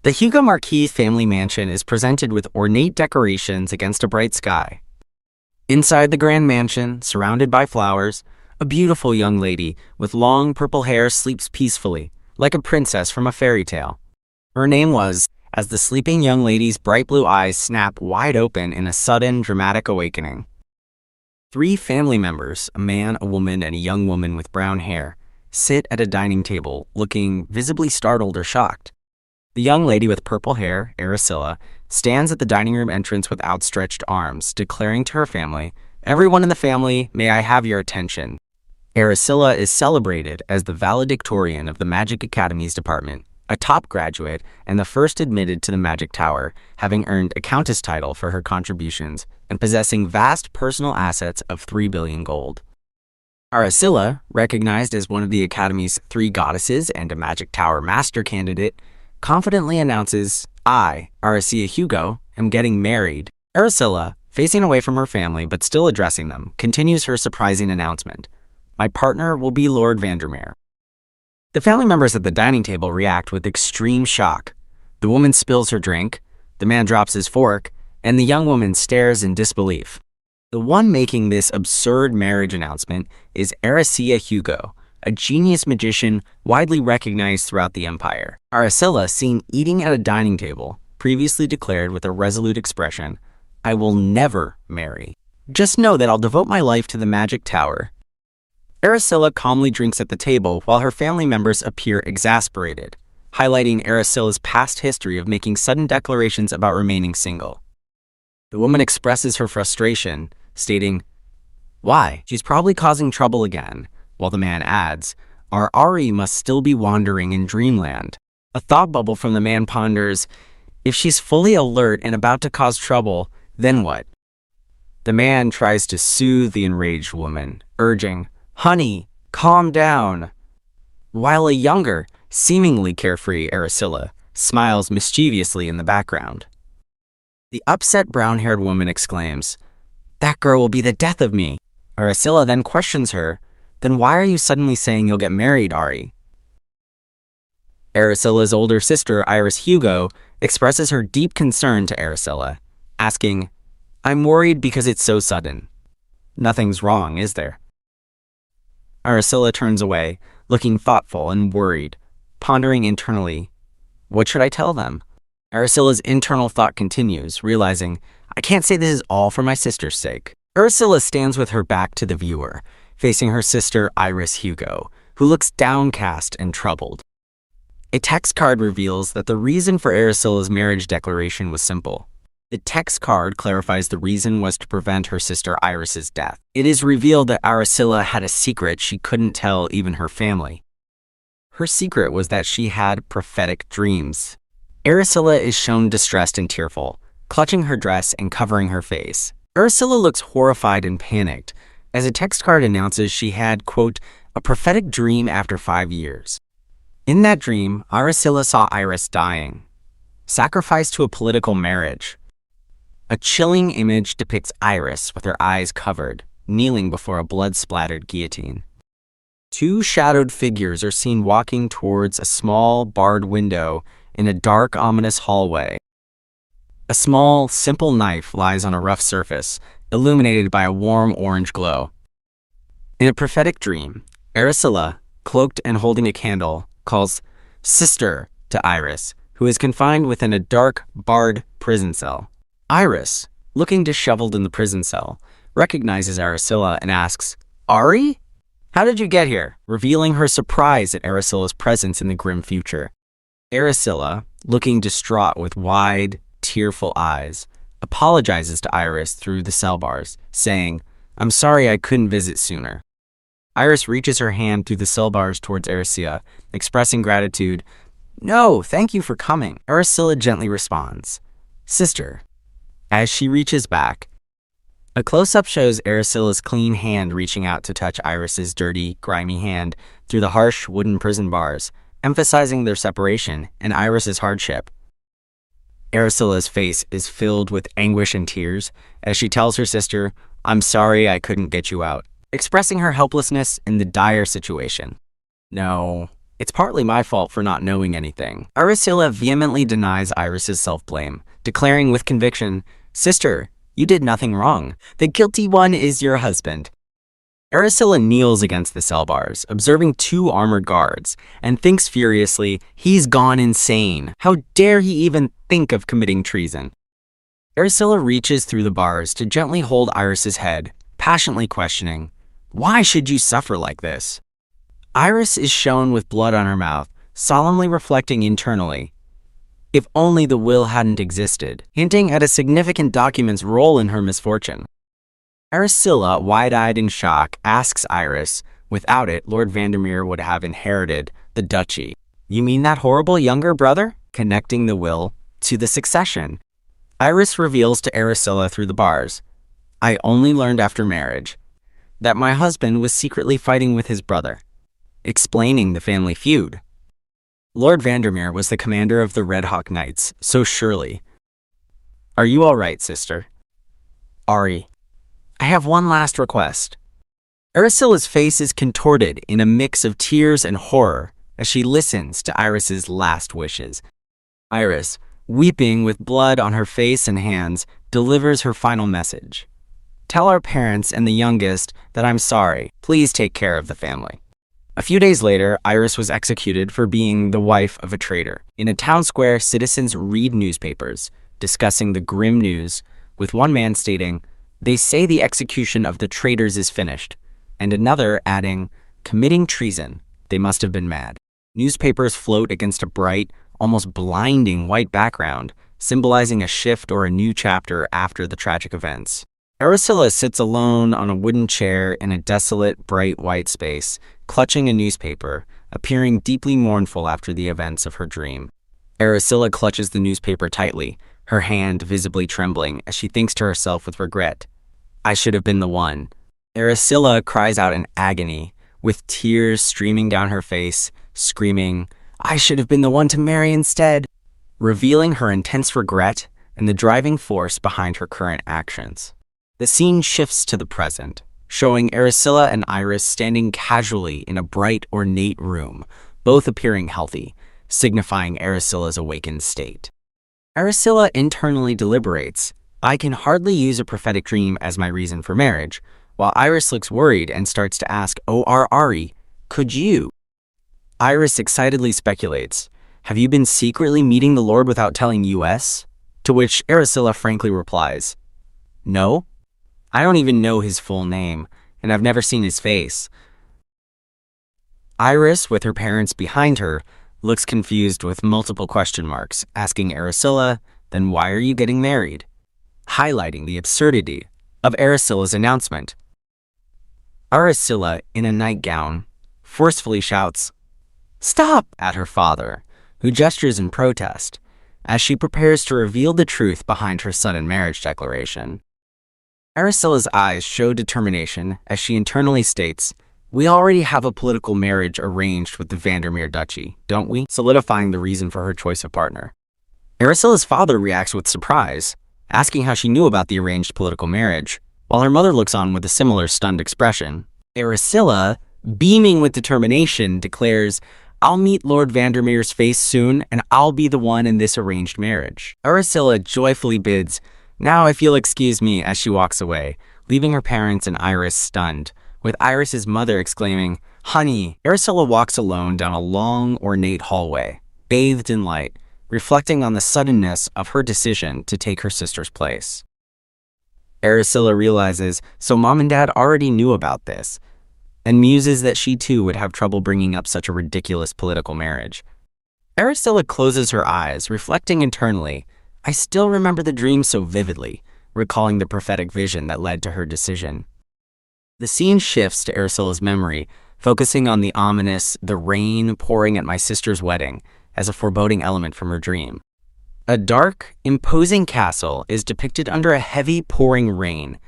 The Hugo Marquis family mansion is presented with ornate decorations against a bright sky. Inside the grand mansion, surrounded by flowers, a beautiful young lady with long purple hair sleeps peacefully, like a princess from a fairy tale. Her name was, as the sleeping young lady's bright blue eyes snap wide open in a sudden, dramatic awakening. 3 family members, a man, a woman, and a young woman with brown hair, sit at a dining table, looking visibly startled or shocked. The young lady with purple hair, Aracilla, stands at the dining room entrance with outstretched arms, declaring to her family, "Everyone in the family, may I have your attention." Aracilla is celebrated as the valedictorian of the Magic Academy's department, a top graduate and the first admitted to the Magic Tower, having earned a countess title for her contributions and possessing vast personal assets of 3 billion gold. Aracilla, recognized as one of the Academy's 3 goddesses and a Magic Tower master candidate, confidently announces, "I, Aracilla Hugo, am getting married." Aracilla, facing away from her family but still addressing them, continues her surprising announcement. "My partner will be Lord Vandermeer." The family members at the dining table react with extreme shock. The woman spills her drink, the man drops his fork, and the young woman stares in disbelief. The one making this absurd marriage announcement is Aracilla Hugo, a genius magician widely recognized throughout the empire. Aracilla, seen eating at a dining table, previously declared with a resolute expression, "I will never marry. Just know that I'll devote my life to the Magic Tower." Aracilla calmly drinks at the table while her family members appear exasperated, highlighting Aracilla's past history of making sudden declarations about remaining single. The woman expresses her frustration, stating, "Why? She's probably causing trouble again," while the man adds, "Our Ari must still be wandering in dreamland." A thought bubble from the man ponders, if she's fully alert and about to cause trouble, then what? The man tries to soothe the enraged woman, urging, "Honey, calm down," while a younger, seemingly carefree Aracilla smiles mischievously in the background. The upset brown-haired woman exclaims, "That girl will be the death of me." Aracilla then questions her, "Then why are you suddenly saying you'll get married, Ari?" Aracilla's older sister, Iris Hugo, expresses her deep concern to Aracilla, asking, "I'm worried because it's so sudden. Nothing's wrong, is there?" Aracilla turns away, looking thoughtful and worried, pondering internally, "What should I tell them?" Aracilla's internal thought continues, realizing, "I can't say this is all for my sister's sake." Aracilla stands with her back to the viewer, facing her sister Iris Hugo, who looks downcast and troubled. A text card reveals that the reason for Aracilla's marriage declaration was simple. The text card clarifies the reason was to prevent her sister Iris's death. It is revealed that Aracilla had a secret she couldn't tell even her family. Her secret was that she had prophetic dreams. Aracilla is shown distressed and tearful, clutching her dress and covering her face. Aracilla looks horrified and panicked, as a text card announces she had, quote, "a prophetic dream after 5 years. In that dream, Aracilla saw Iris dying, sacrificed to a political marriage. A chilling image depicts Iris with her eyes covered, kneeling before a blood-splattered guillotine. 2 shadowed figures are seen walking towards a small, barred window in a dark, ominous hallway. A small, simple knife lies on a rough surface, illuminated by a warm orange glow. In a prophetic dream, Aracilla, cloaked and holding a candle, calls "Sister" to Iris, who is confined within a dark, barred prison cell. Iris, looking disheveled in the prison cell, recognizes Aracilla and asks, "Ari? How did you get here?" revealing her surprise at Aracilla's presence in the grim future. Aracilla, looking distraught with wide, tearful eyes, apologizes to Iris through the cell bars, saying, "I'm sorry I couldn't visit sooner." Iris reaches her hand through the cell bars towards Aracilla, expressing gratitude. "No, thank you for coming." Aracilla gently responds, "Sister." As she reaches back, a close-up shows Aracilla's clean hand reaching out to touch Iris's dirty, grimy hand through the harsh wooden prison bars, emphasizing their separation and Iris's hardship. Aracilla's face is filled with anguish and tears as she tells her sister, "I'm sorry I couldn't get you out," expressing her helplessness in the dire situation. "No, It's partly my fault for not knowing anything. Aracilla vehemently denies Iris's self-blame, declaring with conviction, "Sister, you did nothing wrong. The guilty one is your husband." Aracilla kneels against the cell bars, observing two armored guards, and thinks furiously, he's gone insane. How dare he even think of committing treason? Aracilla reaches through the bars to gently hold Iris's head, passionately questioning, "Why should you suffer like this?" Iris is shown with blood on her mouth, solemnly reflecting internally, if only the will hadn't existed, hinting at a significant document's role in her misfortune. Aracilla, wide-eyed in shock, asks Iris, without it, Lord Vandermeer would have inherited the duchy. "You mean that horrible younger brother?" Connecting the will to the succession. Iris reveals to Aracilla through the bars, "I only learned after marriage that my husband was secretly fighting with his brother," explaining the family feud. Lord Vandermeer was the commander of the Red Hawk Knights, so surely. "Are you all right, sister?" "Ari, I have one last request." Aracilla's face is contorted in a mix of tears and horror as she listens to Iris's last wishes. Iris, weeping with blood on her face and hands, delivers her final message. "Tell our parents and the youngest that I'm sorry. Please take care of the family." A few days later, Iris was executed for being the wife of a traitor. In a town square, citizens read newspapers, discussing the grim news, with one man stating, "They say the execution of the traitors is finished," and another adding, "Committing treason. They must have been mad." Newspapers float against a bright, almost blinding white background, symbolizing a shift or a new chapter after the tragic events. Aracilla sits alone on a wooden chair in a desolate, bright white space, clutching a newspaper, appearing deeply mournful after the events of her dream. Aracilla clutches the newspaper tightly, her hand visibly trembling as she thinks to herself with regret, "I should have been the one." Aracilla cries out in agony, with tears streaming down her face, screaming, "I should have been the one to marry instead," revealing her intense regret and the driving force behind her current actions. The scene shifts to the present, showing Aracilla and Iris standing casually in a bright, ornate room, both appearing healthy, signifying Aracilla's awakened state. Aracilla internally deliberates, "I can hardly use a prophetic dream as my reason for marriage," while Iris looks worried and starts to ask, Ari, could you?" Iris excitedly speculates, "Have you been secretly meeting the Lord without telling us?" To which Aracilla frankly replies, "No. I don't even know his full name, and I've never seen his face." Iris, with her parents behind her, looks confused with multiple question marks, asking Aracilla, "Then why are you getting married?" highlighting the absurdity of Aracilla's announcement. Aracilla, in a nightgown, forcefully shouts, "Stop!" at her father, who gestures in protest, as she prepares to reveal the truth behind her sudden marriage declaration. Aracilla's eyes show determination as she internally states, "We already have a political marriage arranged with the Vandermeer Duchy, don't we?" solidifying the reason for her choice of partner. Aracilla's father reacts with surprise, asking how she knew about the arranged political marriage, while her mother looks on with a similar stunned expression. Aracilla, beaming with determination, declares, "I'll meet Lord Vandermeer's face soon, and I'll be the one in this arranged marriage." Aracilla joyfully bids, "Now if you'll excuse me," as she walks away, leaving her parents and Iris stunned, with Iris's mother exclaiming, "Honey!" Aracilla walks alone down a long, ornate hallway, bathed in light, reflecting on the suddenness of her decision to take her sister's place. Aracilla realizes, so Mom and Dad already knew about this, and muses that she too would have trouble bringing up such a ridiculous political marriage. Aracilla closes her eyes, reflecting internally, "I still remember the dream so vividly," recalling the prophetic vision that led to her decision. The scene shifts to Aracilla's memory, focusing on the ominous, "the rain pouring at my sister's wedding," as a foreboding element from her dream. A dark, imposing castle is depicted under a heavy pouring rain,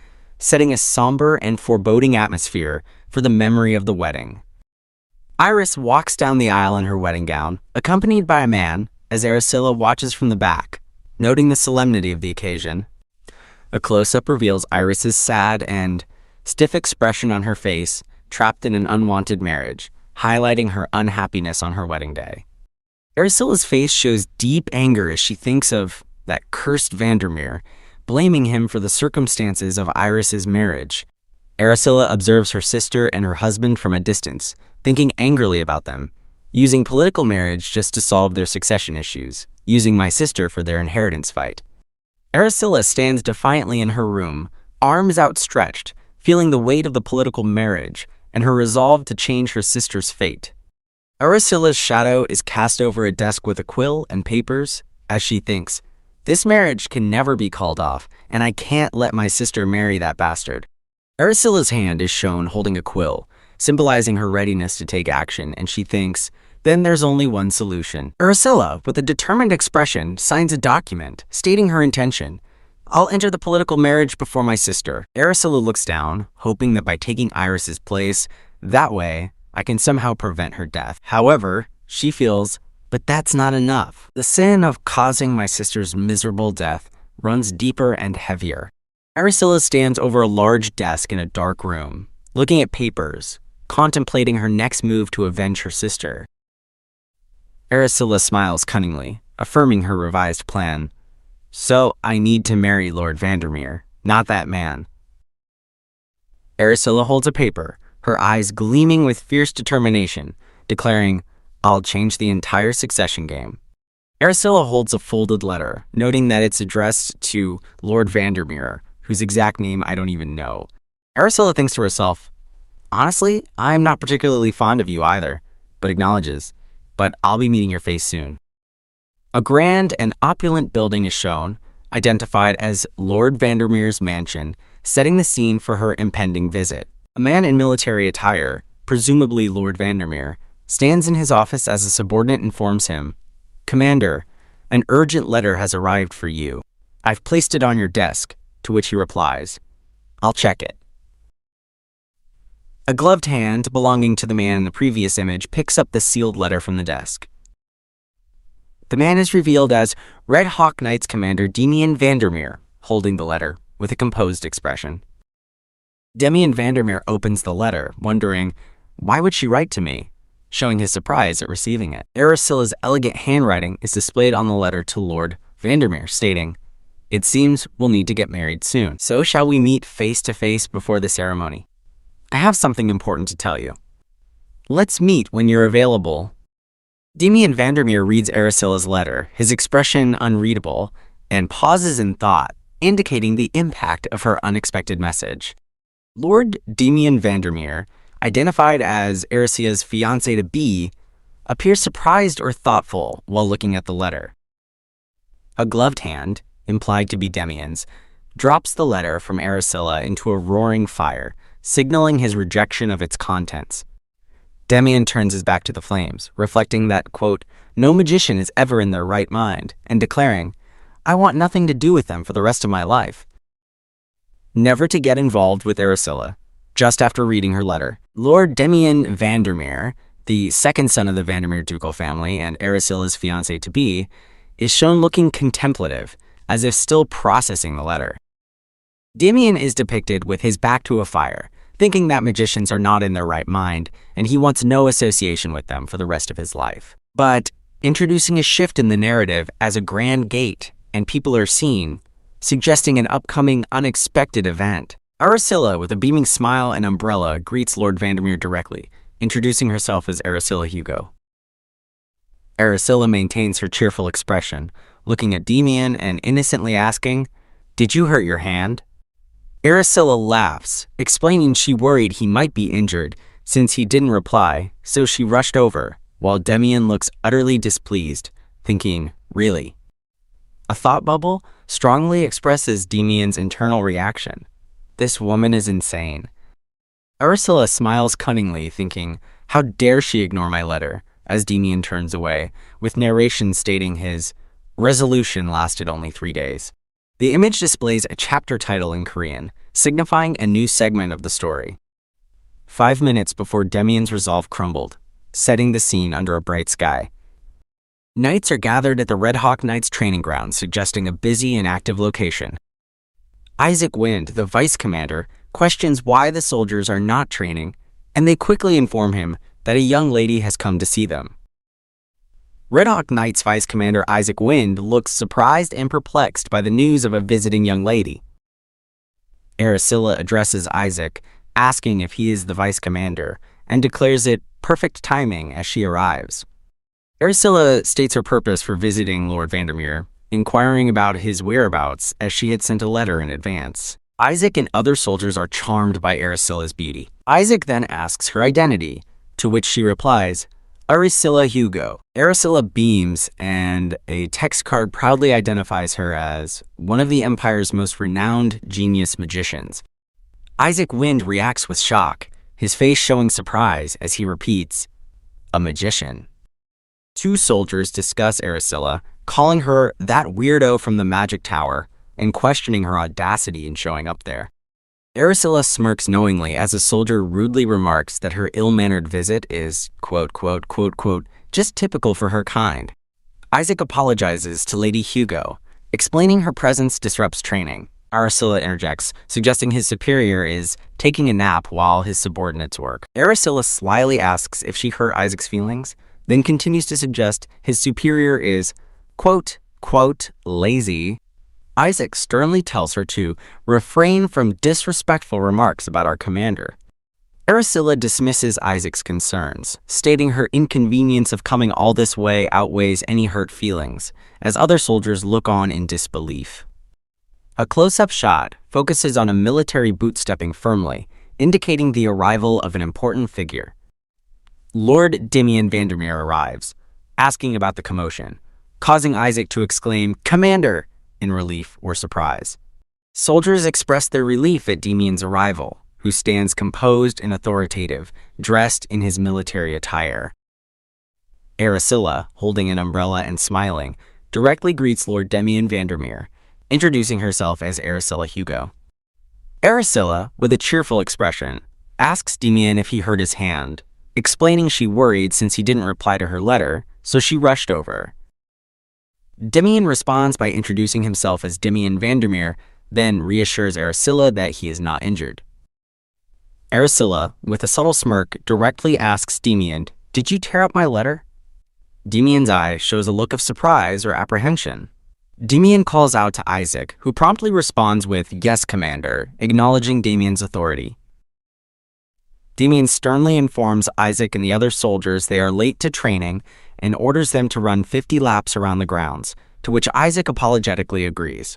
setting a somber and foreboding atmosphere for the memory of the wedding. Iris walks down the aisle in her wedding gown, accompanied by a man, as Aracilla watches from the back, noting the solemnity of the occasion. A close-up reveals Iris's sad and stiff expression on her face, trapped in an unwanted marriage, highlighting her unhappiness on her wedding day. Aricilla's face shows deep anger as she thinks of that cursed Vandermeer, blaming him for the circumstances of Iris's marriage. Aricilla observes her sister and her husband from a distance, thinking angrily about them, using political marriage just to solve their succession issues, using my sister for their inheritance fight. Aricilla stands defiantly in her room, arms outstretched, feeling the weight of the political marriage and her resolve to change her sister's fate. Aricilla's shadow is cast over a desk with a quill and papers as she thinks, this marriage can never be called off, and I can't let my sister marry that bastard. Aricilla's hand is shown holding a quill, symbolizing her readiness to take action, and she thinks, then there's only one solution. Aricilla, with a determined expression, signs a document stating her intention. I'll enter the political marriage before my sister. Aricilla looks down, hoping that by taking Iris's place, that way, I can somehow prevent her death. However, she feels, but that's not enough. The sin of causing my sister's miserable death runs deeper and heavier. Aricilla stands over a large desk in a dark room, looking at papers, contemplating her next move to avenge her sister. Aricilla smiles cunningly, affirming her revised plan. So, I need to marry Lord Vandermeer, not that man. Aricilla holds a paper, her eyes gleaming with fierce determination, declaring, I'll change the entire succession game. Aricilla holds a folded letter, noting that it's addressed to Lord Vandermeer, whose exact name I don't even know. Aricilla thinks to herself, honestly, I'm not particularly fond of you either, but acknowledges, but I'll be meeting your face soon. A grand and opulent building is shown, identified as Lord Vandermeer's mansion, setting the scene for her impending visit. A man in military attire, presumably Lord Vandermeer, stands in his office as a subordinate informs him, Commander, an urgent letter has arrived for you. I've placed it on your desk, to which he replies, I'll check it. A gloved hand belonging to the man in the previous image picks up the sealed letter from the desk. The man is revealed as Red Hawk Knights Commander Demian Vandermeer, holding the letter with a composed expression. Demian Vandermeer opens the letter, wondering, why would she write to me? Showing his surprise at receiving it. Aricilla's elegant handwriting is displayed on the letter to Lord Vandermeer, stating, it seems we'll need to get married soon. So shall we meet face to face before the ceremony? I have something important to tell you. Let's meet when you're available. Demian Vandermeer reads Aricilla's letter, his expression unreadable, and pauses in thought, indicating the impact of her unexpected message. Lord Demian Vandermeer, identified as Aricilla's fiancé-to-be, appears surprised or thoughtful while looking at the letter. A gloved hand, implied to be Demian's, drops the letter from Aricilla into a roaring fire, signaling his rejection of its contents. Demian turns his back to the flames, reflecting that, quote, no magician is ever in their right mind, and declaring, I want nothing to do with them for the rest of my life. Never to get involved with Aricilla, just after reading her letter. Lord Demian Vandermeer, the second son of the Vandermeer ducal family and Aricilla's fiancé-to-be, is shown looking contemplative, as if still processing the letter. Demian is depicted with his back to a fire, thinking that magicians are not in their right mind, and he wants no association with them for the rest of his life. But introducing a shift in the narrative as a grand gate, and people are seen, suggesting an upcoming unexpected event. Aricilla, with a beaming smile and umbrella, greets Lord Vandermeer directly, introducing herself as Aricilla Hugo. Aricilla maintains her cheerful expression, looking at Demian and innocently asking, did you hurt your hand? Aricilla laughs, explaining she worried he might be injured since he didn't reply, so she rushed over, while Demian looks utterly displeased, thinking, really? A thought bubble strongly expresses Demian's internal reaction. This woman is insane. Aricilla smiles cunningly, thinking, how dare she ignore my letter, as Demian turns away, with narration stating his resolution lasted only 3 days. The image displays a chapter title in Korean, signifying a new segment of the story. 5 minutes before Demian's resolve crumbled, setting the scene under a bright sky. Knights are gathered at the Red Hawk Knights training ground, suggesting a busy and active location. Isaac Wind, the vice commander, questions why the soldiers are not training, and they quickly inform him that a young lady has come to see them. Red Hawk Knight's Vice Commander Isaac Wind looks surprised and perplexed by the news of a visiting young lady. Aracilla addresses Isaac, asking if he is the Vice Commander, and declares it perfect timing as she arrives. Aracilla states her purpose for visiting Lord Vandermeer, inquiring about his whereabouts as she had sent a letter in advance. Isaac and other soldiers are charmed by Aracilla's beauty. Isaac then asks her identity, to which she replies, Aracilla Hugo. Aracilla beams, and a text card proudly identifies her as one of the Empire's most renowned genius magicians. Isaac Wind reacts with shock, his face showing surprise as he repeats, a magician. Two soldiers discuss Aracilla, calling her that weirdo from the magic tower, and questioning her audacity in showing up there. Aracilla smirks knowingly as a soldier rudely remarks that her ill-mannered visit is, quote, quote, quote, quote, just typical for her kind. Isaac apologizes to Lady Hugo, explaining her presence disrupts training. Aracilla interjects, suggesting his superior is taking a nap while his subordinates work. Aracilla slyly asks if she hurt Isaac's feelings, then continues to suggest his superior is, quote, quote, lazy. Isaac sternly tells her to refrain from disrespectful remarks about our commander. Aracilla dismisses Isaac's concerns, stating her inconvenience of coming all this way outweighs any hurt feelings, as other soldiers look on in disbelief. A close-up shot focuses on a military boot stepping firmly, indicating the arrival of an important figure. Lord Damian Vandermeer arrives, asking about the commotion, causing Isaac to exclaim, "Commander!" in relief or surprise. Soldiers express their relief at Damian's arrival, who stands composed and authoritative, dressed in his military attire. Aracilla, holding an umbrella and smiling, directly greets Lord Damian Vandermeer, introducing herself as Aracilla Hugo. Aracilla, with a cheerful expression, asks Damian if he hurt his hand, explaining she worried since he didn't reply to her letter, so she rushed over. Damian responds by introducing himself as Damian Vandermeer, then reassures Aracilla that he is not injured. Aracilla, with a subtle smirk, directly asks Damian, "Did you tear up my letter?" Damian's eye shows a look of surprise or apprehension. Damian calls out to Isaac, who promptly responds with, "Yes, Commander," acknowledging Damian's authority. Damian sternly informs Isaac and the other soldiers they are late to training and orders them to run 50 laps around the grounds, to which Isaac apologetically agrees.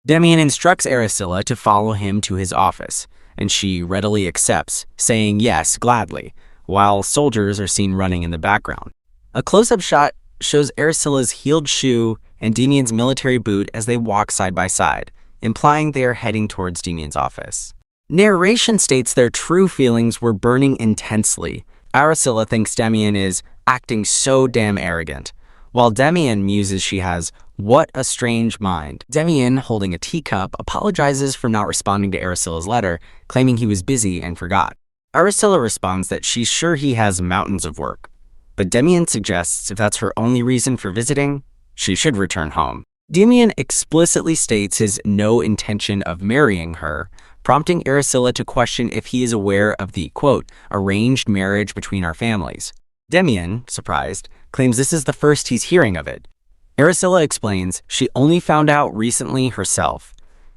Damian instructs Aracilla to follow him to his office, and she readily accepts, saying yes gladly, while soldiers are seen running in the background. A close-up shot shows Aracilla's heeled shoe and Damian's military boot as they walk side by side, implying they are heading towards Damian's office. Narration states their true feelings were burning intensely. Aracilla thinks Damian is acting so damn arrogant, while Damian muses she has what a strange mind. Damian, holding a teacup, apologizes for not responding to Aracilla's letter, claiming he was busy and forgot. Aracilla responds that she's sure he has mountains of work, but Damian suggests if that's her only reason for visiting, she should return home. Damian explicitly states his no intention of marrying her, prompting Aracilla to question if he is aware of the, quote, arranged marriage between our families. Damian, surprised, claims this is the first he's hearing of it. Aracilla explains she only found out recently herself,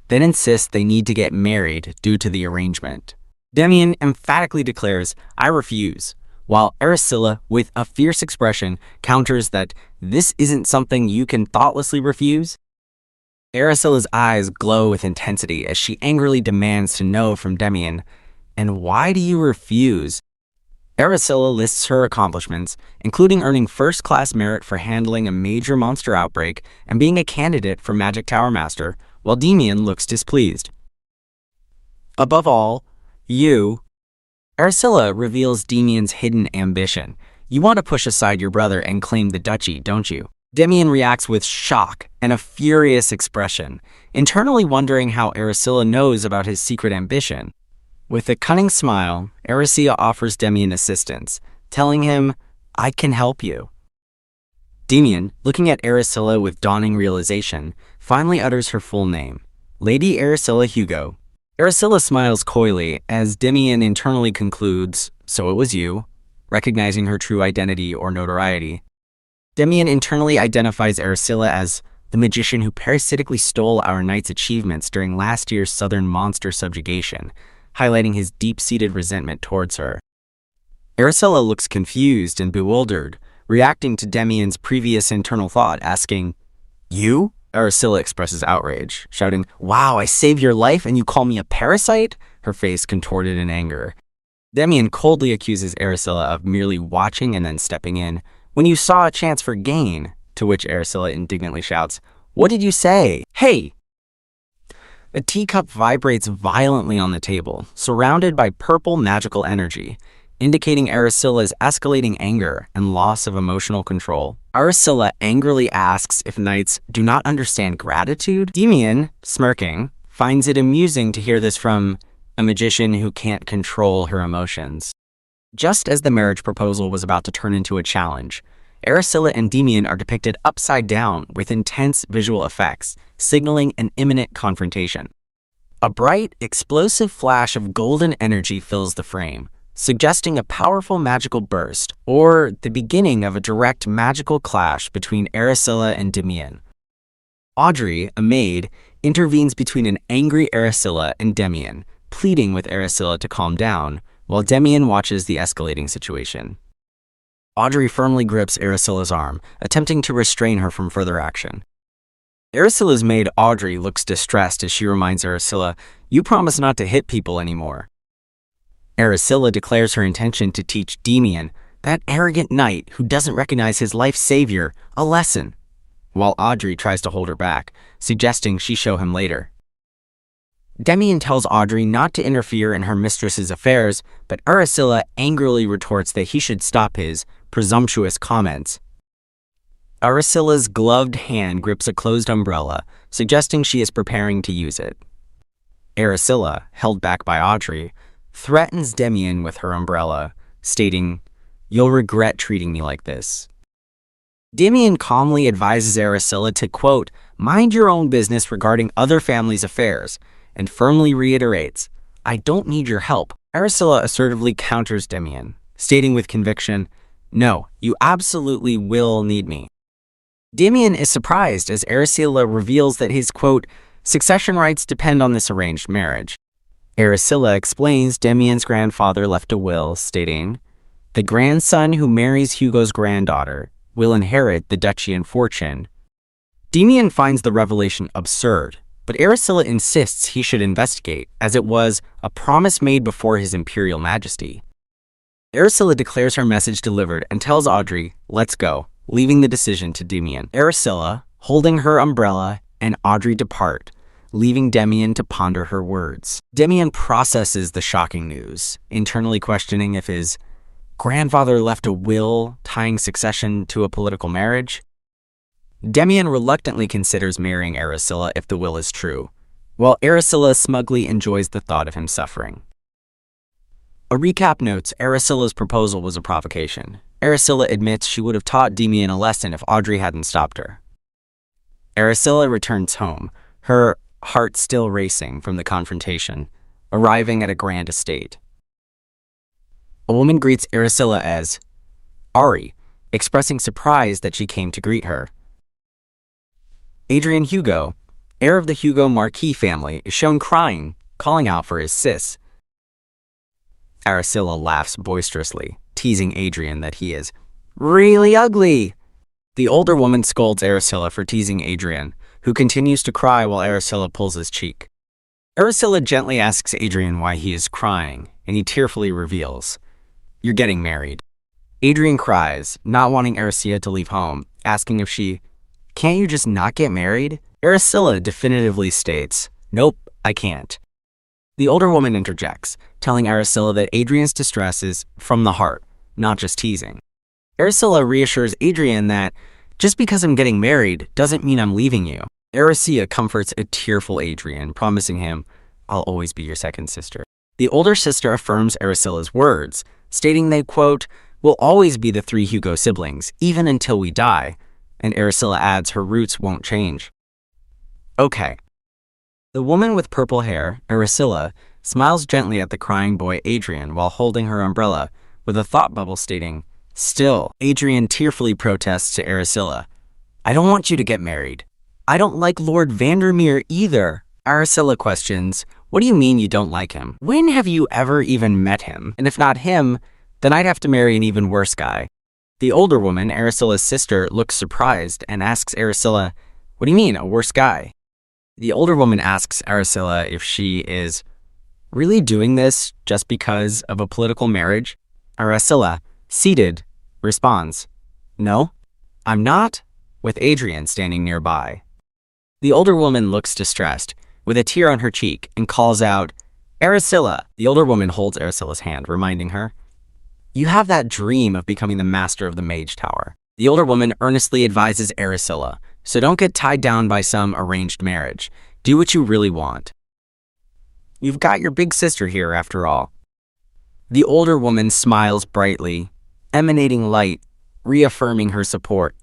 then insists they need to get married due to the arrangement. Damian emphatically declares, "I refuse," while Aracilla, with a fierce expression, counters that this isn't something you can thoughtlessly refuse. Aracilla's eyes glow with intensity as she angrily demands to know from Damian, "And why do you refuse?" Aracilla lists her accomplishments, including earning first-class merit for handling a major monster outbreak and being a candidate for Magic Tower Master, while Damian looks displeased. Above all, Aracilla reveals Damian's hidden ambition. "You want to push aside your brother and claim the duchy, don't you?" Damian reacts with shock and a furious expression, internally wondering how Aracilla knows about his secret ambition. With a cunning smile, Aracilla offers Damian assistance, telling him, "I can help you." Damian, looking at Aracilla with dawning realization, finally utters her full name, Lady Aracilla Hugo. Aracilla smiles coyly as Damian internally concludes, "So it was you," recognizing her true identity or notoriety. Demian internally identifies Aracilla as the magician who parasitically stole our knight's achievements during last year's southern monster subjugation, highlighting his deep-seated resentment towards her. Aracilla looks confused and bewildered, reacting to Demian's previous internal thought, asking, "You?" Aracilla expresses outrage, shouting, "Wow, I saved your life and you call me a parasite?" Her face contorted in anger. Demian coldly accuses Aracilla of merely watching and then stepping in, when you saw a chance for gain, to which Aracilla indignantly shouts, "What did you say? Hey!" A teacup vibrates violently on the table, surrounded by purple magical energy, indicating Aracilla's escalating anger and loss of emotional control. Aracilla angrily asks if knights do not understand gratitude. Demian, smirking, finds it amusing to hear this from a magician who can't control her emotions. Just as the marriage proposal was about to turn into a challenge, Aracilla and Demian are depicted upside down with intense visual effects, signaling an imminent confrontation. A bright, explosive flash of golden energy fills the frame, suggesting a powerful magical burst, or the beginning of a direct magical clash between Aracilla and Demian. Audrey, a maid, intervenes between an angry Aracilla and Demian, pleading with Aracilla to calm down, while Demian watches the escalating situation. Audrey firmly grips Aracilla's arm, attempting to restrain her from further action. Aracilla's maid Audrey looks distressed as she reminds Aracilla, "You promised not to hit people anymore." Aracilla declares her intention to teach Demian, that arrogant knight who doesn't recognize his life savior, a lesson, while Audrey tries to hold her back, suggesting she show him later. Demian tells Audrey not to interfere in her mistress's affairs, but Aracilla angrily retorts that he should stop his presumptuous comments. Aracilla's gloved hand grips a closed umbrella, suggesting she is preparing to use it. Aracilla, held back by Audrey, threatens Demian with her umbrella, stating, "You'll regret treating me like this." Demian calmly advises Aracilla to, quote, "mind your own business regarding other families' affairs," and firmly reiterates, "I don't need your help." Aracilla assertively counters Demian, stating with conviction, "No, you absolutely will need me." Demian is surprised as Aracilla reveals that his, quote, "succession rights depend on this arranged marriage." Aracilla explains Demian's grandfather left a will, stating, "The grandson who marries Hugo's granddaughter will inherit the duchy and fortune." Demian finds the revelation absurd, but Aracilla insists he should investigate, as it was a promise made before his imperial majesty. Aracilla declares her message delivered and tells Audrey, "Let's go," leaving the decision to Demian. Aracilla, holding her umbrella, and Audrey depart, leaving Demian to ponder her words. Demian processes the shocking news, internally questioning if his grandfather left a will tying succession to a political marriage. Demian reluctantly considers marrying Aracilla if the will is true, while Aracilla smugly enjoys the thought of him suffering. A recap notes Aracilla's proposal was a provocation. Aracilla admits she would have taught Demian a lesson if Audrey hadn't stopped her. Aracilla returns home, her heart still racing from the confrontation, arriving at a grand estate. A woman greets Aracilla as Ari, expressing surprise that she came to greet her. Adrian Hugo, heir of the Hugo Marquis family, is shown crying, calling out for his sis. Aracilla laughs boisterously, teasing Adrian that he is really ugly. The older woman scolds Aracilla for teasing Adrian, who continues to cry while Aracilla pulls his cheek. Aracilla gently asks Adrian why he is crying, and he tearfully reveals, "You're getting married." Adrian cries, not wanting Aracilla to leave home, asking if can't you just not get married? Aracilla definitively states, "Nope, I can't." The older woman interjects, telling Aracilla that Adrian's distress is from the heart, not just teasing. Aracilla reassures Adrian that just because I'm getting married doesn't mean I'm leaving you. Aracilla comforts a tearful Adrian, promising him, "I'll always be your second sister." The older sister affirms Aracilla's words, stating they, quote, "will always be the 3 Hugo siblings, even until we die," and Aracilla adds her roots won't change. Okay. The woman with purple hair, Aracilla, smiles gently at the crying boy Adrian while holding her umbrella, with a thought bubble stating, "Still." Adrian tearfully protests to Aracilla, "I don't want you to get married. I don't like Lord Vandermeer either." Aracilla questions, "What do you mean you don't like him? When have you ever even met him? And if not him, then I'd have to marry an even worse guy." The older woman, Aracilla's sister, looks surprised and asks Aracilla, "What do you mean, a worse guy?" The older woman asks Aracilla if she is really doing this just because of a political marriage. Aracilla, seated, responds, "No, I'm not," with Adrian standing nearby. The older woman looks distressed, with a tear on her cheek, and calls out, "Aracilla." The older woman holds Aracilla's hand, reminding her, "You have that dream of becoming the master of the Mage Tower." The older woman earnestly advises Aracilla, "So don't get tied down by some arranged marriage. Do what you really want. You've got your big sister here, after all." The older woman smiles brightly, emanating light, reaffirming her support.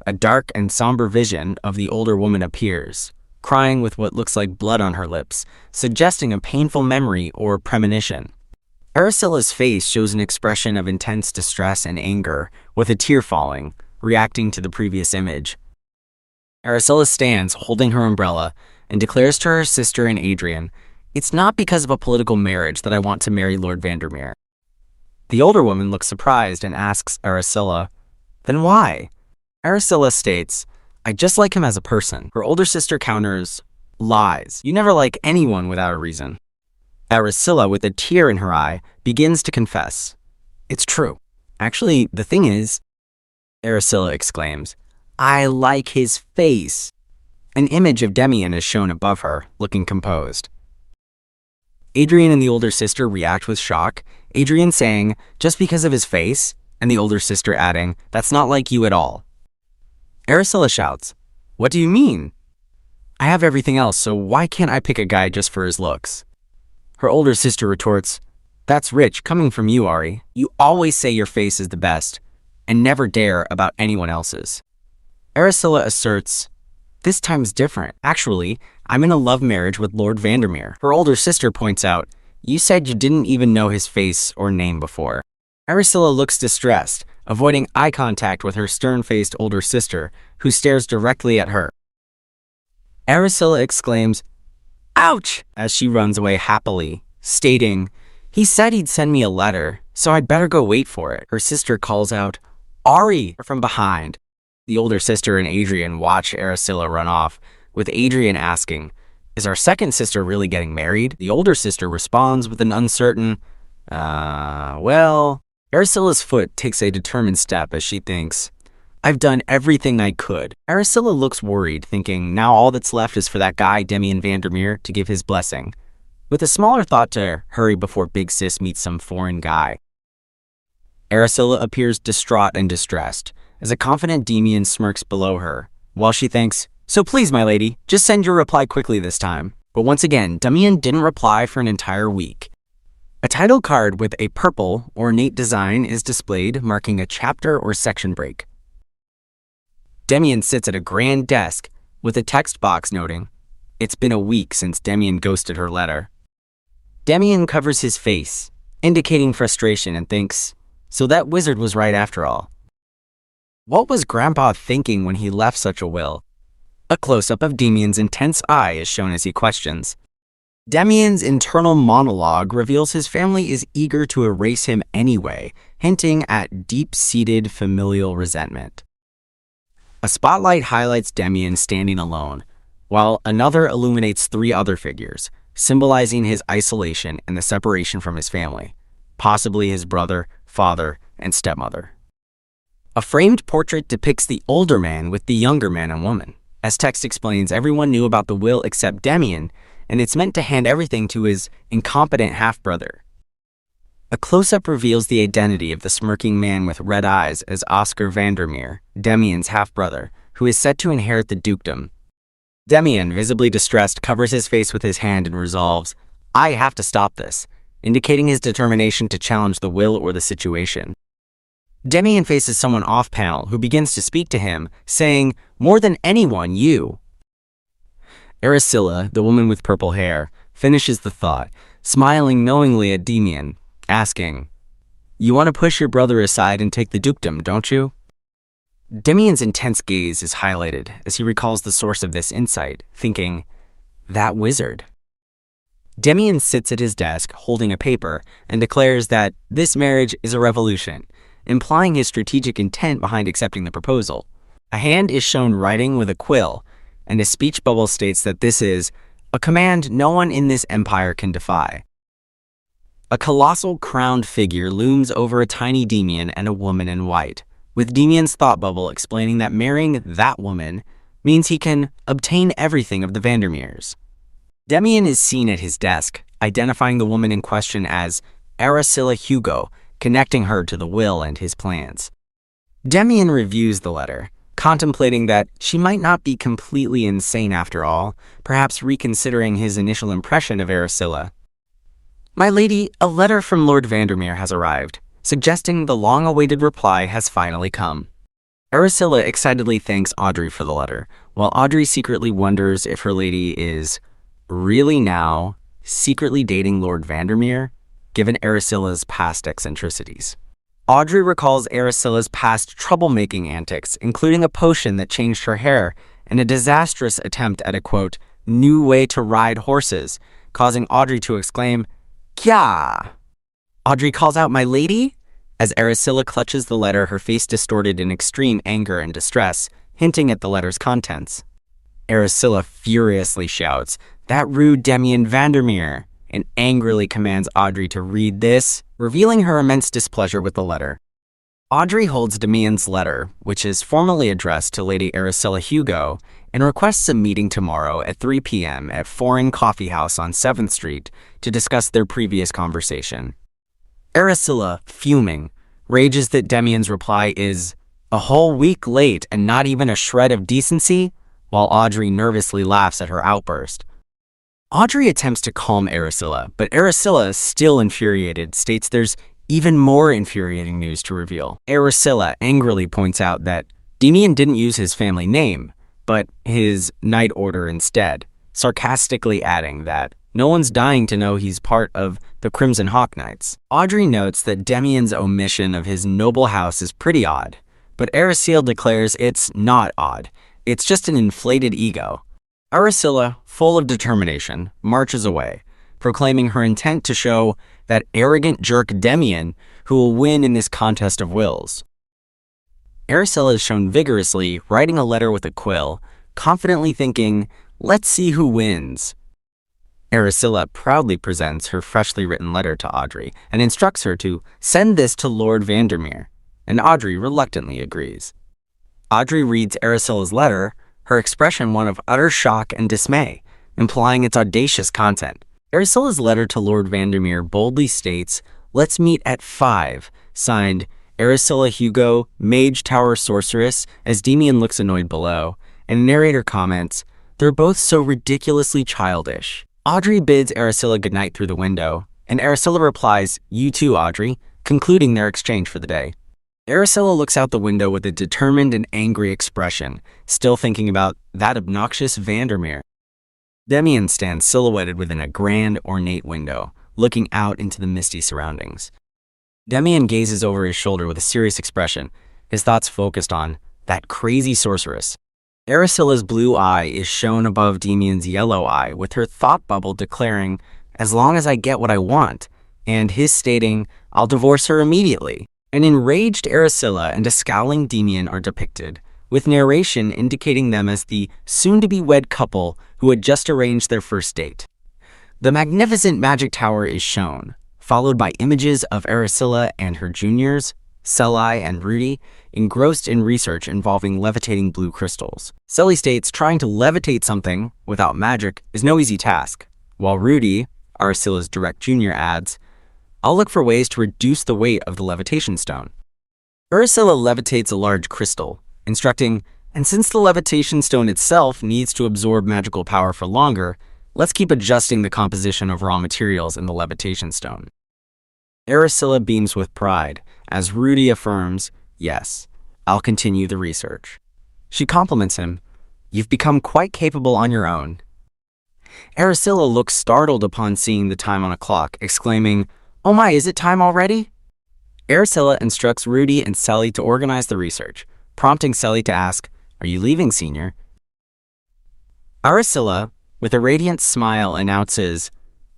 A dark and somber vision of the older woman appears, crying with what looks like blood on her lips, suggesting a painful memory or premonition. Aracilla's face shows an expression of intense distress and anger, with a tear falling, reacting to the previous image. Aracilla stands, holding her umbrella, and declares to her sister and Adrian, "It's not because of a political marriage that I want to marry Lord Vandermeer." The older woman looks surprised and asks Aracilla, "Then why?" Aracilla states, "I just like him as a person." Her older sister counters, "Lies. You never like anyone without a reason." Aracilla, with a tear in her eye, begins to confess, "It's true. Actually, the thing is," Aracilla exclaims, "I like his face." An image of Demian is shown above her, looking composed. Adrian and the older sister react with shock, Adrian saying, "Just because of his face," and the older sister adding, "That's not like you at all." Aracilla shouts, "What do you mean? I have everything else, so why can't I pick a guy just for his looks?" Her older sister retorts, "That's rich coming from you, Ari. You always say your face is the best, and never dare about anyone else's." Aracilla asserts, "This time's different. Actually, I'm in a love marriage with Lord Vandermeer." Her older sister points out, "You said you didn't even know his face or name before." Aracilla looks distressed, avoiding eye contact with her stern-faced older sister, who stares directly at her. Aracilla exclaims, "Ouch!" as she runs away happily, stating, "He said he'd send me a letter, so I'd better go wait for it." Her sister calls out, "Ari!" from behind. The older sister and Adrian watch Aracilla run off, with Adrian asking, "Is our second sister really getting married?" The older sister responds with an uncertain, well. Aracilla's foot takes a determined step as she thinks, "I've done everything I could." Aracilla looks worried, thinking now all that's left is for that guy Demian Vandermeer to give his blessing, with a smaller thought to hurry before Big Sis meets some foreign guy. Aracilla appears distraught and distressed, as a confident Demian smirks below her, while she thinks, "So please, my lady, just send your reply quickly this time." But once again, Demian didn't reply for an entire week. A title card with a purple, ornate design is displayed, marking a chapter or section break. Demian sits at a grand desk, with a text box noting, "It's been a week since Demian ghosted her letter." Demian covers his face, indicating frustration, and thinks, "So that wizard was right after all. What was Grandpa thinking when he left such a will?" A close-up of Demian's intense eye is shown as he questions. Demian's internal monologue reveals his family is eager to erase him anyway, hinting at deep-seated familial resentment. A spotlight highlights Demian standing alone, while another illuminates three other figures, symbolizing his isolation and the separation from his family, possibly his brother, father, and stepmother. A framed portrait depicts the older man with the younger man and woman. As text explains, everyone knew about the will except Demian, and it's meant to hand everything to his incompetent half-brother. A close-up reveals the identity of the smirking man with red eyes as Oscar Vandermeer, Demian's half-brother, who is set to inherit the dukedom. Demian, visibly distressed, covers his face with his hand and resolves, "I have to stop this," indicating his determination to challenge the will or the situation. Demian faces someone off-panel who begins to speak to him, saying, "More than anyone, you." Aracilla, the woman with purple hair, finishes the thought, smiling knowingly at Demian, asking, You want to push your brother aside and take the dukedom, don't you? Demian's intense gaze is highlighted as he recalls the source of this insight, thinking, that wizard. Demian sits at his desk holding a paper and declares that this marriage is a revolution, implying his strategic intent behind accepting the proposal. A hand is shown writing with a quill, and a speech bubble states that this is a command no one in this empire can defy. A colossal crowned figure looms over a tiny Demian and a woman in white, with Demian's thought bubble explaining that marrying that woman means he can obtain everything of the Vandermeers. Demian is seen at his desk, identifying the woman in question as Aracilla Hugo, connecting her to the will and his plans. Demian reviews the letter, contemplating that she might not be completely insane after all, perhaps reconsidering his initial impression of Aracilla. My lady, a letter from Lord Vandermeer has arrived, suggesting the long-awaited reply has finally come. Aracilla excitedly thanks Audrey for the letter, while Audrey secretly wonders if her lady is really now secretly dating Lord Vandermeer, given Aracilla's past eccentricities. Audrey recalls Aracilla's past troublemaking antics, including a potion that changed her hair and a disastrous attempt at a, quote, new way to ride horses, causing Audrey to exclaim, Kya! Audrey calls out, my lady? As Aracilla clutches the letter, her face distorted in extreme anger and distress, hinting at the letter's contents. Aracilla furiously shouts, that rude Demian Vandermeer, and angrily commands Audrey to read this, revealing her immense displeasure with the letter. Audrey holds Demian's letter, which is formally addressed to Lady Aracilla Hugo, and requests a meeting tomorrow at 3 p.m. at Foreign Coffee House on 7th Street to discuss their previous conversation. Aracilla, fuming, rages that Demian's reply is a whole week late and not even a shred of decency, while Audrey nervously laughs at her outburst. Audrey attempts to calm Aracilla, but Aracilla, still infuriated, states there's even more infuriating news to reveal. Aracilla angrily points out that Demian didn't use his family name, but his knight order instead, sarcastically adding that no one's dying to know he's part of the Crimson Hawk Knights. Audrey notes that Demian's omission of his noble house is pretty odd, but Aracilla declares it's not odd, it's just an inflated ego. Aracilla, full of determination, marches away, proclaiming her intent to show that arrogant jerk Demian who will win in this contest of wills. Aracilla is shown vigorously writing a letter with a quill, confidently thinking, let's see who wins. Aracilla proudly presents her freshly written letter to Audrey and instructs her to send this to Lord Vandermeer, and Audrey reluctantly agrees. Audrey reads Aracilla's letter, her expression one of utter shock and dismay, implying its audacious content. Aracilla's letter to Lord Vandermeer boldly states, let's meet at 5, signed Aracilla Hugo, Mage Tower Sorceress, as Demian looks annoyed below, and narrator comments, they're both so ridiculously childish. Audrey bids Aracilla goodnight through the window, and Aracilla replies, you too, Audrey, concluding their exchange for the day. Aracilla looks out the window with a determined and angry expression, still thinking about that obnoxious Vandermeer. Demian stands silhouetted within a grand, ornate window, looking out into the misty surroundings. Demian gazes over his shoulder with a serious expression, his thoughts focused on that crazy sorceress. Aracilla's blue eye is shown above Demian's yellow eye, with her thought bubble declaring, as long as I get what I want, and his stating, I'll divorce her immediately. An enraged Aracilla and a scowling Demian are depicted, with narration indicating them as the soon-to-be-wed couple who had just arranged their first date. The magnificent magic tower is shown, followed by images of Aracilla and her juniors, Selai and Rudy, engrossed in research involving levitating blue crystals. Selly states trying to levitate something without magic is no easy task, while Rudy, Aracilla's direct junior, adds, I'll look for ways to reduce the weight of the levitation stone. Aracilla levitates a large crystal, instructing, and since the levitation stone itself needs to absorb magical power for longer, let's keep adjusting the composition of raw materials in the levitation stone. Aracilla beams with pride, as Rudy affirms, yes, I'll continue the research. She compliments him, you've become quite capable on your own. Aracilla looks startled upon seeing the time on a clock, exclaiming, oh my, is it time already? Aracilla instructs Rudy and Selly to organize the research, prompting Selly to ask, "Are you leaving, Senior?" Aracilla, with a radiant smile, announces,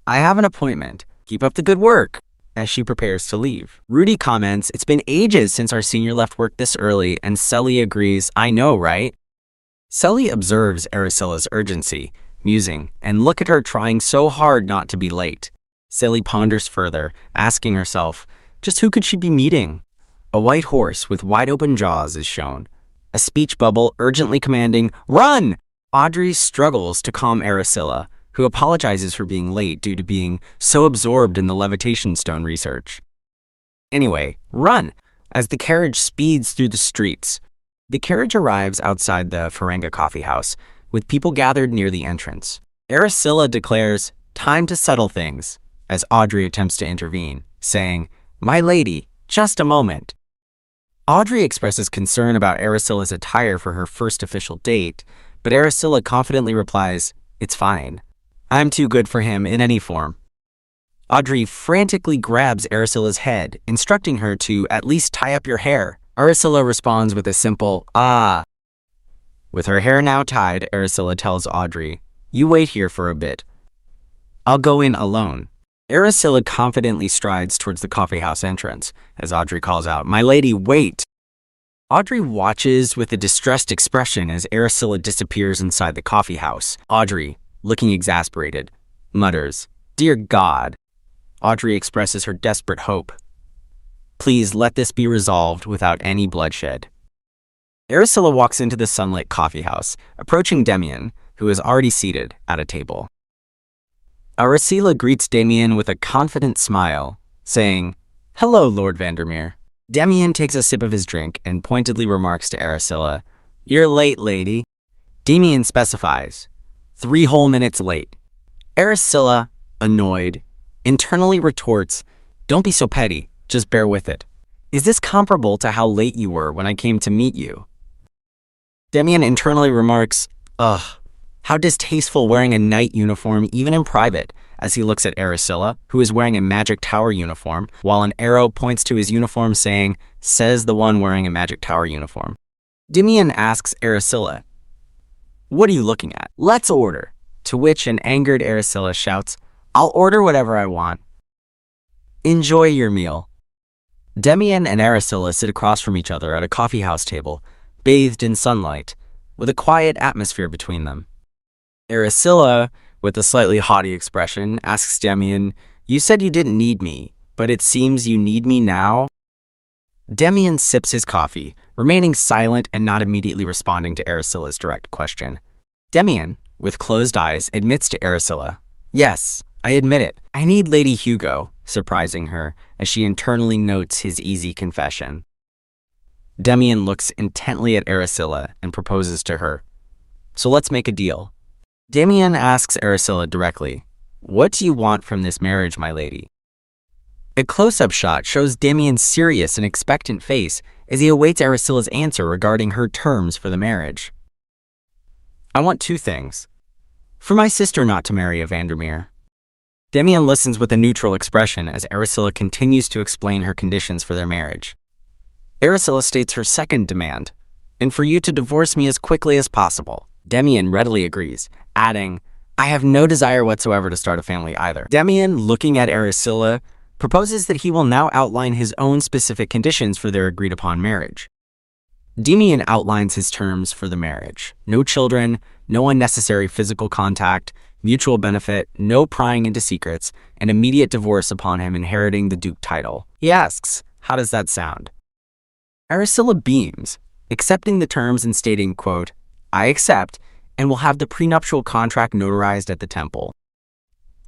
"I have an appointment. Keep up the good work," as she prepares to leave. Rudy comments, "It's been ages since our senior left work this early," and Selly agrees, "I know, right?" Selly observes Aracilla's urgency, musing, and look at her trying so hard not to be late. Selly ponders further, asking herself, just who could she be meeting? A white horse with wide-open jaws is shown. A speech bubble urgently commanding, "Run!" Audrey struggles to calm Aracilla, who apologizes for being late due to being so absorbed in the levitation stone research. Anyway, run! As the carriage speeds through the streets. The carriage arrives outside the Farenga coffee house, with people gathered near the entrance. Aracilla declares, "Time to settle things," as Audrey attempts to intervene, saying, "My lady, just a moment." Audrey expresses concern about Aracilla's attire for her first official date, but Aracilla confidently replies, "It's fine. I'm too good for him in any form." Audrey frantically grabs Aracilla's head, instructing her to at least tie up your hair. Aracilla responds with a simple, "Ah." With her hair now tied, Aracilla tells Audrey, "You wait here for a bit. I'll go in alone." Aracilla confidently strides towards the coffeehouse entrance, as Audrey calls out, "My lady, wait!" Audrey watches with a distressed expression as Aracilla disappears inside the coffeehouse. Audrey, looking exasperated, mutters, "Dear God." Audrey expresses her desperate hope. "Please let this be resolved without any bloodshed." Aracilla walks into the sunlit coffeehouse, approaching Demian, who is already seated at a table. Aracilla greets Demian with a confident smile, saying, "Hello, Lord Vandermeer." Demian takes a sip of his drink and pointedly remarks to Aracilla, "You're late, lady." Demian specifies, 3 whole minutes late. Aracilla, annoyed, internally retorts, "Don't be so petty, just bear with it. Is this comparable to how late you were when I came to meet you?" Demian internally remarks, "Ugh, how distasteful wearing a knight uniform even in private," as he looks at Aracilla, who is wearing a Magic Tower uniform, while an arrow points to his uniform saying, "Says the one wearing a Magic Tower uniform." Demian asks Aracilla, "What are you looking at? Let's order." To which an angered Aracilla shouts, "I'll order whatever I want." "Enjoy your meal." Demian and Aracilla sit across from each other at a coffeehouse table, bathed in sunlight, with a quiet atmosphere between them. Aracilla, with a slightly haughty expression, asks Demian, "You said you didn't need me, but it seems you need me now?" Demian sips his coffee, remaining silent and not immediately responding to Aracilla's direct question. Demian, with closed eyes, admits to Aracilla, "Yes, I admit it. I need Lady Hugo," surprising her as she internally notes his easy confession. Demian looks intently at Aracilla and proposes to her, "So let's make a deal." Demian asks Aracilla directly, "What do you want from this marriage, my lady?" A close-up shot shows Demian's serious and expectant face as he awaits Aracilla's answer regarding her terms for the marriage. "I want 2 things. For my sister not to marry a Vandermeer." Demian listens with a neutral expression as Aracilla continues to explain her conditions for their marriage. Aracilla states her second demand, "And for you to divorce me as quickly as possible." Demian readily agrees, adding, "I have no desire whatsoever to start a family either." Demian, looking at Aracilla, proposes that he will now outline his own specific conditions for their agreed-upon marriage. Demian outlines his terms for the marriage: no children, no unnecessary physical contact, mutual benefit, no prying into secrets, and immediate divorce upon him inheriting the Duke title. He asks, "How does that sound?" Aracilla beams, accepting the terms and stating, quote, "I accept, and will have the prenuptial contract notarized at the temple."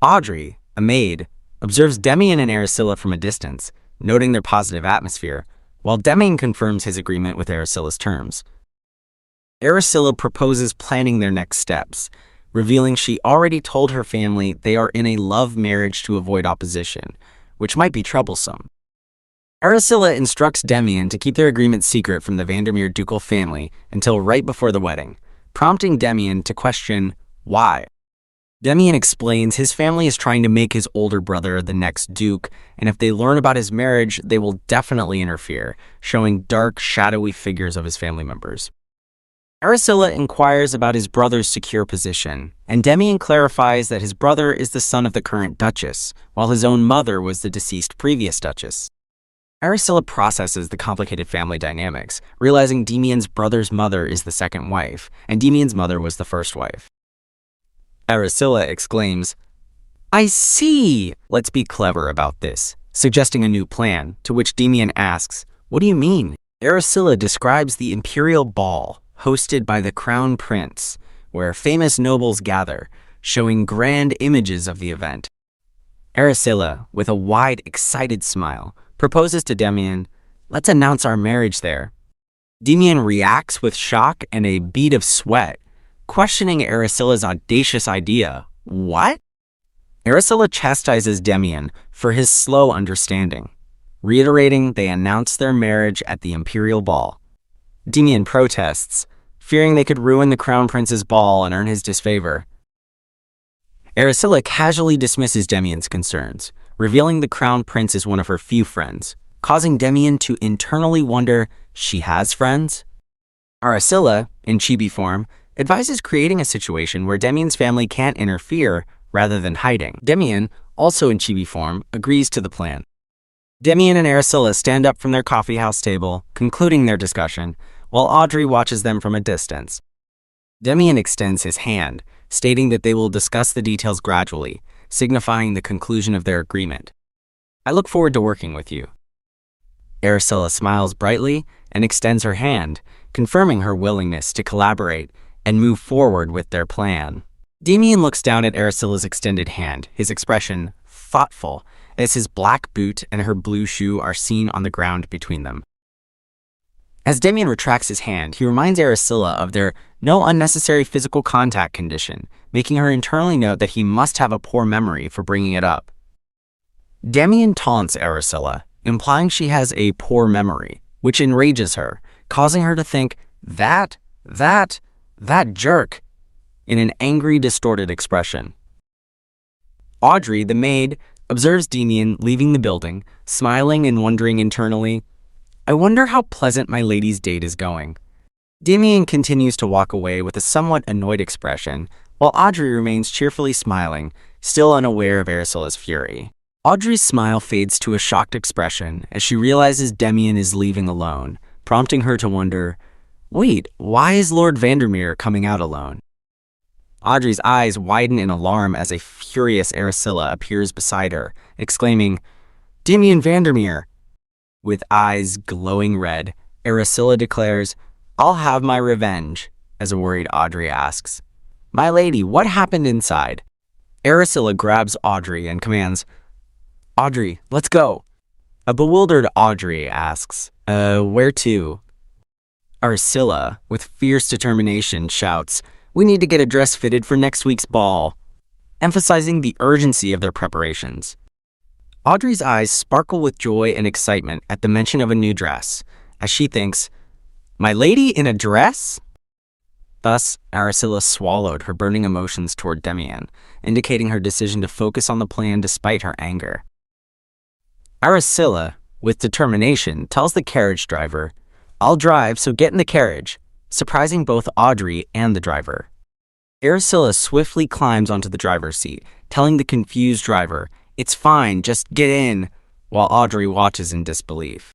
Audrey, a maid, observes Demian and Aracilla from a distance, noting their positive atmosphere, while Demian confirms his agreement with Aracilla's terms. Aracilla proposes planning their next steps, revealing she already told her family they are in a love marriage to avoid opposition, which might be troublesome. Aracilla instructs Demian to keep their agreement secret from the Vandermeer ducal family until right before the wedding, prompting Demian to question why. Demian explains his family is trying to make his older brother the next duke, and if they learn about his marriage, they will definitely interfere, showing dark, shadowy figures of his family members. Aracilla inquires about his brother's secure position, and Demian clarifies that his brother is the son of the current duchess, while his own mother was the deceased previous duchess. Aracilla processes the complicated family dynamics, realizing Demian's brother's mother is the second wife, and Demian's mother was the first wife. Aracilla exclaims, "I see! Let's be clever about this," suggesting a new plan, to which Demian asks, "What do you mean?" Aracilla describes the imperial ball, hosted by the crown prince, where famous nobles gather, showing grand images of the event. Aracilla, with a wide, excited smile, proposes to Demian, "Let's announce our marriage there." Demian reacts with shock and a bead of sweat, questioning Aracilla's audacious idea. What? Aracilla chastises Demian for his slow understanding, reiterating they announce their marriage at the imperial ball. Demian protests, fearing they could ruin the crown prince's ball and earn his disfavor. Aracilla casually dismisses Demian's concerns, revealing the crown prince is one of her few friends, causing Demian to internally wonder she has friends. Aracilla, in chibi form, advises creating a situation where Demian's family can't interfere rather than hiding. Demian, also in chibi form, agrees to the plan. Demian and Aracilla stand up from their coffeehouse table, concluding their discussion, while Audrey watches them from a distance. Demian extends his hand, stating that they will discuss the details gradually, signifying the conclusion of their agreement. "I look forward to working with you." Aracilla smiles brightly and extends her hand, confirming her willingness to collaborate and move forward with their plan. Demian looks down at Aracilla's extended hand, his expression thoughtful, as his black boot and her blue shoe are seen on the ground between them. As Demian retracts his hand, he reminds Aracilla of their no unnecessary physical contact condition, making her internally note that he must have a poor memory for bringing it up. Demian taunts Aracilla, implying she has a poor memory, which enrages her, causing her to think, that jerk, in an angry, distorted expression. Audrey, the maid, observes Demian leaving the building, smiling and wondering internally, "I wonder how pleasant my lady's date is going." Demian continues to walk away with a somewhat annoyed expression, while Audrey remains cheerfully smiling, still unaware of Aracilla's fury. Audrey's smile fades to a shocked expression as she realizes Demian is leaving alone, prompting her to wonder, "Wait, why is Lord Vandermeer coming out alone?" Audrey's eyes widen in alarm as a furious Aracilla appears beside her, exclaiming, "Demian Vandermeer!" With eyes glowing red, Aracilla declares, "I'll have my revenge," as a worried Audrey asks, "My lady, what happened inside?" Aracilla grabs Audrey and commands, "Audrey, let's go." A bewildered Audrey asks, where to?" Aracilla, with fierce determination, shouts, "We need to get a dress fitted for next week's ball," emphasizing the urgency of their preparations. Audrey's eyes sparkle with joy and excitement at the mention of a new dress, as she thinks, "My lady in a dress?" Thus, Aracilla swallowed her burning emotions toward Demian, indicating her decision to focus on the plan despite her anger. Aracilla, with determination, tells the carriage driver, "I'll drive, so get in the carriage," surprising both Audrey and the driver. Aracilla swiftly climbs onto the driver's seat, telling the confused driver, "It's fine, just get in," while Audrey watches in disbelief.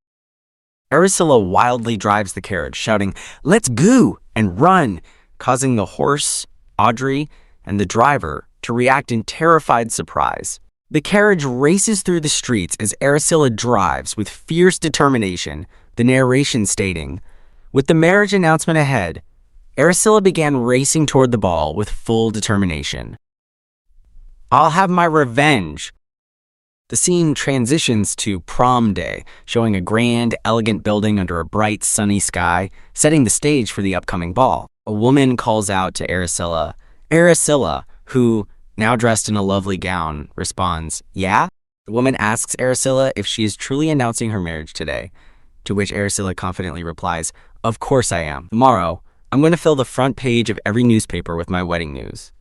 Aracilla wildly drives the carriage, shouting, "Let's go!" and run, causing the horse, Audrey, and the driver to react in terrified surprise. The carriage races through the streets as Aracilla drives with fierce determination, the narration stating, "With the marriage announcement ahead, Aracilla began racing toward the ball with full determination. I'll have my revenge." The scene transitions to prom day, showing a grand, elegant building under a bright, sunny sky, setting the stage for the upcoming ball. A woman calls out to Aracilla, "Aracilla," who, now dressed in a lovely gown, responds, "Yeah?" The woman asks Aracilla if she is truly announcing her marriage today, to which Aracilla confidently replies, "Of course I am. Tomorrow, I'm going to fill the front page of every newspaper with my wedding news."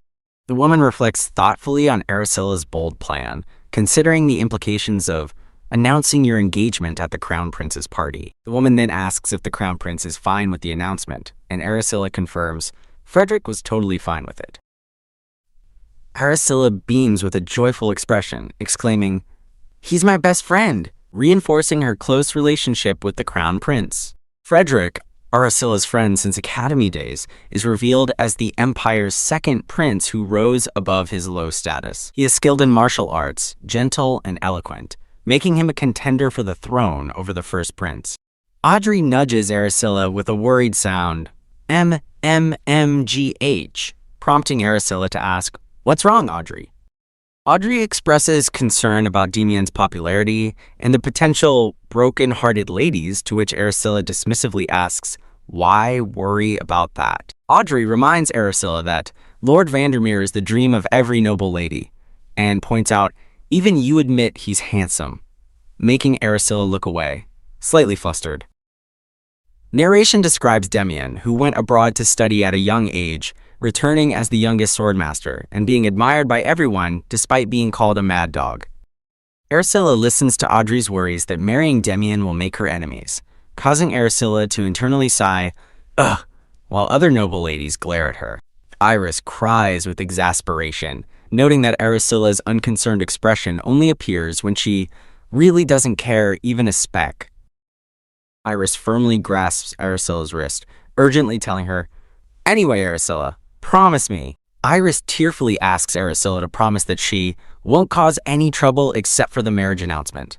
The woman reflects thoughtfully on Aricilla's bold plan, considering the implications of announcing your engagement at the Crown Prince's party. The woman then asks if the Crown Prince is fine with the announcement, and Aricilla confirms Frederick was totally fine with it. Aricilla beams with a joyful expression, exclaiming, "He's my best friend," reinforcing her close relationship with the Crown Prince. Frederick, Aricilla's friend since academy days, is revealed as the Empire's second prince who rose above his low status. He is skilled in martial arts, gentle and eloquent, making him a contender for the throne over the first prince. Audrey nudges Aricilla with a worried sound, MMMGH, prompting Aricilla to ask, "What's wrong, Audrey?" Audrey expresses concern about Damien's popularity and the potential broken-hearted ladies, to which Aricilla dismissively asks, "Why worry about that?" Audrey reminds Aricilla that Lord Vandermeer is the dream of every noble lady, and points out, "Even you admit he's handsome," making Aricilla look away, slightly flustered. Narration describes Damien, who went abroad to study at a young age, returning as the youngest swordmaster and being admired by everyone despite being called a mad dog. Aricilla listens to Audrey's worries that marrying Damien will make her enemies, causing Aricilla to internally sigh, "Ugh," while other noble ladies glare at her. Iris cries with exasperation, noting that Aricilla's unconcerned expression only appears when she really doesn't care even a speck. Iris firmly grasps Aricilla's wrist, urgently telling her, "Anyway, Aricilla, promise me." Iris tearfully asks Aricilla to promise that she won't cause any trouble except for the marriage announcement.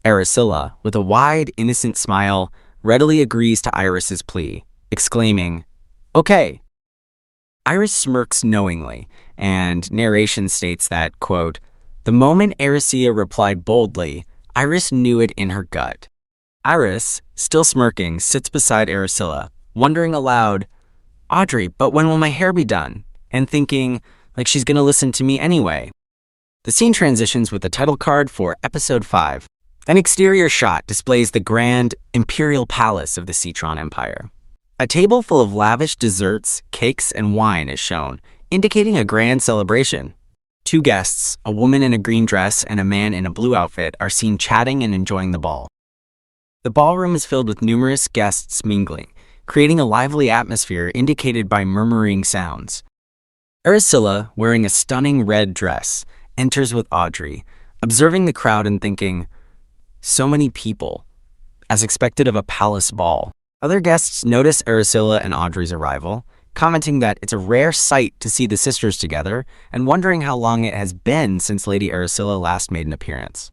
Aricilla, with a wide, innocent smile, readily agrees to Iris's plea, exclaiming, "Okay." Iris smirks knowingly, and narration states that, quote, "The moment Aricilla replied boldly, Iris knew it in her gut." Iris, still smirking, sits beside Aricilla, wondering aloud, "Audrey, but when will my hair be done?" and thinking, like she's gonna listen to me anyway. The scene transitions with the title card for Episode 5. An exterior shot displays the grand imperial palace of the Citron Empire. A table full of lavish desserts, cakes, and wine is shown, indicating a grand celebration. Two guests, a woman in a green dress and a man in a blue outfit, are seen chatting and enjoying the ball. The ballroom is filled with numerous guests mingling, creating a lively atmosphere indicated by murmuring sounds. Aricilla, wearing a stunning red dress, enters with Audrey, observing the crowd and thinking, "So many people," as expected of a palace ball. Other guests notice Aricilla and Audrey's arrival, commenting that it's a rare sight to see the sisters together and wondering how long it has been since Lady Aricilla last made an appearance.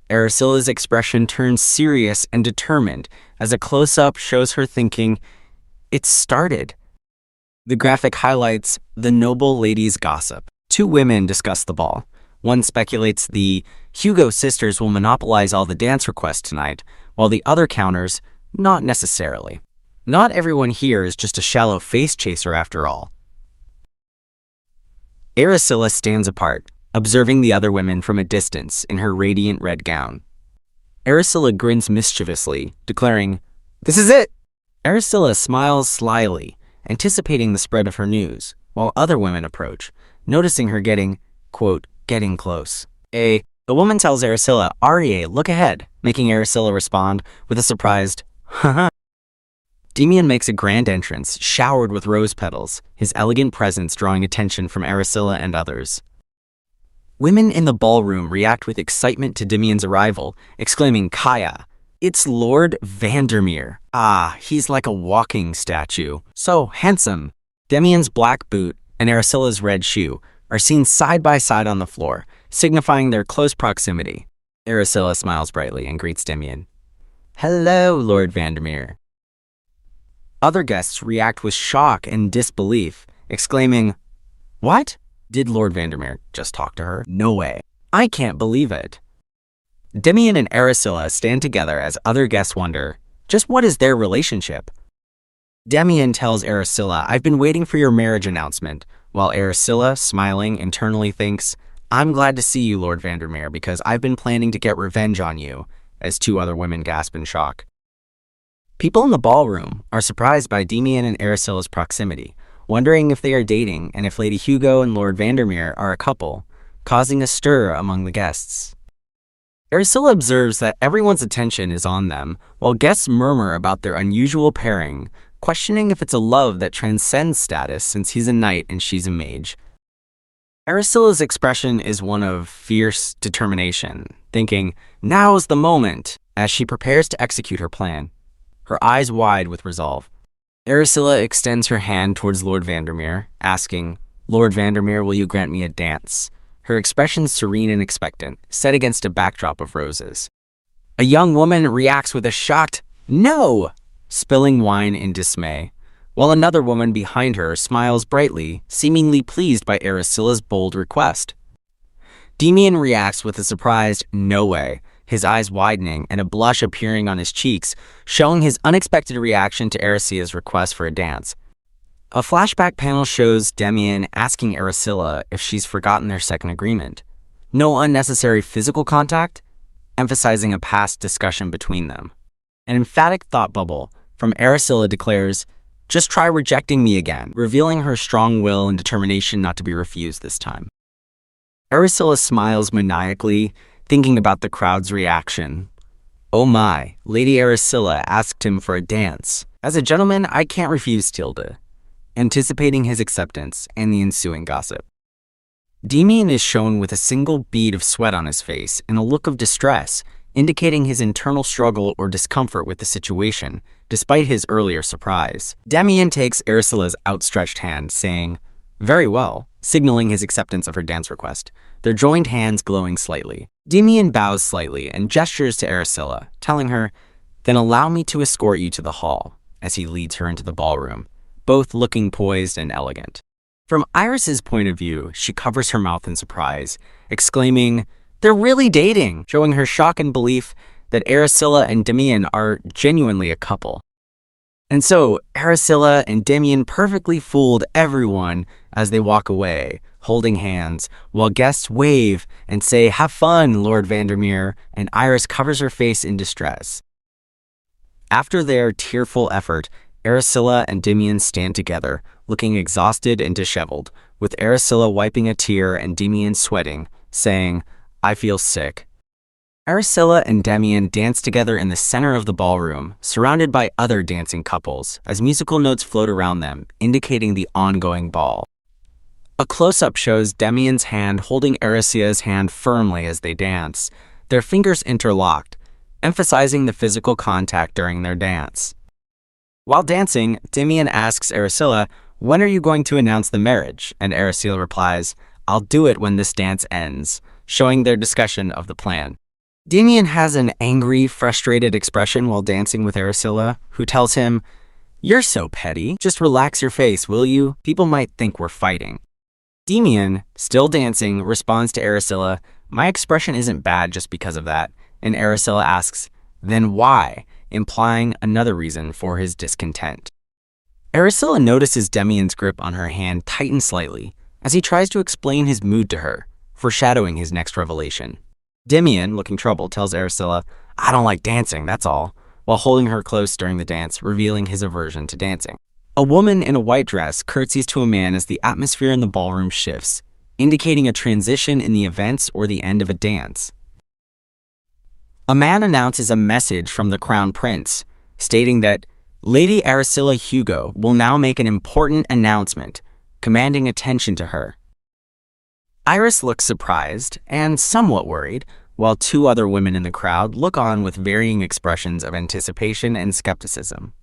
Aricilla's expression turns serious and determined as a close-up shows her thinking, "It's started." The graphic highlights the noble lady's gossip. Two women discuss the ball. One speculates the Hugo sisters will monopolize all the dance requests tonight, while the other counters, not necessarily. Not everyone here is just a shallow face chaser after all. Aricilla stands apart, observing the other women from a distance in her radiant red gown. Aricilla grins mischievously, declaring, "This is it!" Aricilla smiles slyly, anticipating the spread of her news, while other women approach, noticing her getting, quote, "getting close." The woman tells Aricilla, "Arie, look ahead," making Aricilla respond with a surprised, "Haha." Damien makes a grand entrance, showered with rose petals, his elegant presence drawing attention from Aricilla and others. Women in the ballroom react with excitement to Damien's arrival, exclaiming, "Kaya, it's Lord Vandermeer. Ah, he's like a walking statue. So handsome." Damien's black boot and Aricilla's red shoe are seen side by side on the floor, signifying their close proximity. Aricilla smiles brightly and greets Damien. "Hello, Lord Vandermeer." Other guests react with shock and disbelief, exclaiming, "What? Did Lord Vandermeer just talk to her? No way. I can't believe it." Damien and Aricilla stand together as other guests wonder, just what is their relationship? Damien tells Aricilla, "I've been waiting for your marriage announcement," while Aricilla, smiling, internally thinks, "I'm glad to see you, Lord Vandermeer, because I've been planning to get revenge on you," as two other women gasp in shock. People in the ballroom are surprised by Damien and Aricilla's proximity, wondering if they are dating and if Lady Hugo and Lord Vandermeer are a couple, causing a stir among the guests. Aracilla observes that everyone's attention is on them, while guests murmur about their unusual pairing, questioning if it's a love that transcends status since he's a knight and she's a mage. Aracilla's expression is one of fierce determination, thinking, "Now's the moment," as she prepares to execute her plan, her eyes wide with resolve. Aracilla extends her hand towards Lord Vandermeer, asking, "Lord Vandermeer, will you grant me a dance?" Her expression serene and expectant, set against a backdrop of roses. A young woman reacts with a shocked, "No!" spilling wine in dismay, while another woman behind her smiles brightly, seemingly pleased by Aracilla's bold request. Demian reacts with a surprised, "No way," his eyes widening and a blush appearing on his cheeks, showing his unexpected reaction to Aracilla's request for a dance. A flashback panel shows Demian asking Aracilla if she's forgotten their second agreement. No unnecessary physical contact, emphasizing a past discussion between them. An emphatic thought bubble from Aracilla declares, "Just try rejecting me again," revealing her strong will and determination not to be refused this time. Aracilla smiles maniacally, thinking about the crowd's reaction. "Oh my, Lady Aracilla asked him for a dance. As a gentleman, I can't refuse Tilda," anticipating his acceptance and the ensuing gossip. Demian is shown with a single bead of sweat on his face and a look of distress, indicating his internal struggle or discomfort with the situation, despite his earlier surprise. Demian takes Aracilla's outstretched hand, saying, "Very well," signaling his acceptance of her dance request, their joined hands glowing slightly. Demian bows slightly and gestures to Aracilla, telling her, "Then allow me to escort you to the hall," as he leads her into the ballroom, both looking poised and elegant. From Iris's point of view, she covers her mouth in surprise, exclaiming, "They're really dating," showing her shock and belief that Aracilla and Demian are genuinely a couple. And so, Aracilla and Demian perfectly fooled everyone as they walk away, holding hands, while guests wave and say, "Have fun, Lord Vandermeer," and Iris covers her face in distress. After their tearful effort, Aracilla and Demian stand together, looking exhausted and disheveled, with Aracilla wiping a tear and Demian sweating, saying, "I feel sick." Aracilla and Demian dance together in the center of the ballroom, surrounded by other dancing couples, as musical notes float around them, indicating the ongoing ball. A close-up shows Demian's hand holding Aracilla's hand firmly as they dance, their fingers interlocked, emphasizing the physical contact during their dance. While dancing, Demian asks Aracilla, "When are you going to announce the marriage?" And Aracilla replies, "I'll do it when this dance ends," showing their discussion of the plan. Demian has an angry, frustrated expression while dancing with Aracilla, who tells him, "You're so petty. Just relax your face, will you? People might think we're fighting." Demian, still dancing, responds to Aracilla, "My expression isn't bad just because of that." And Aracilla asks, "Then why?" implying another reason for his discontent. Aracilla notices Demian's grip on her hand tighten slightly as he tries to explain his mood to her, foreshadowing his next revelation. Demian, looking troubled, tells Aracilla, "I don't like dancing, that's all," while holding her close during the dance, revealing his aversion to dancing. A woman in a white dress curtsies to a man as the atmosphere in the ballroom shifts, indicating a transition in the events or the end of a dance. A man announces a message from the Crown Prince, stating that Lady Aracilla Hugo will now make an important announcement, commanding attention to her. Iris looks surprised and somewhat worried, while two other women in the crowd look on with varying expressions of anticipation and skepticism.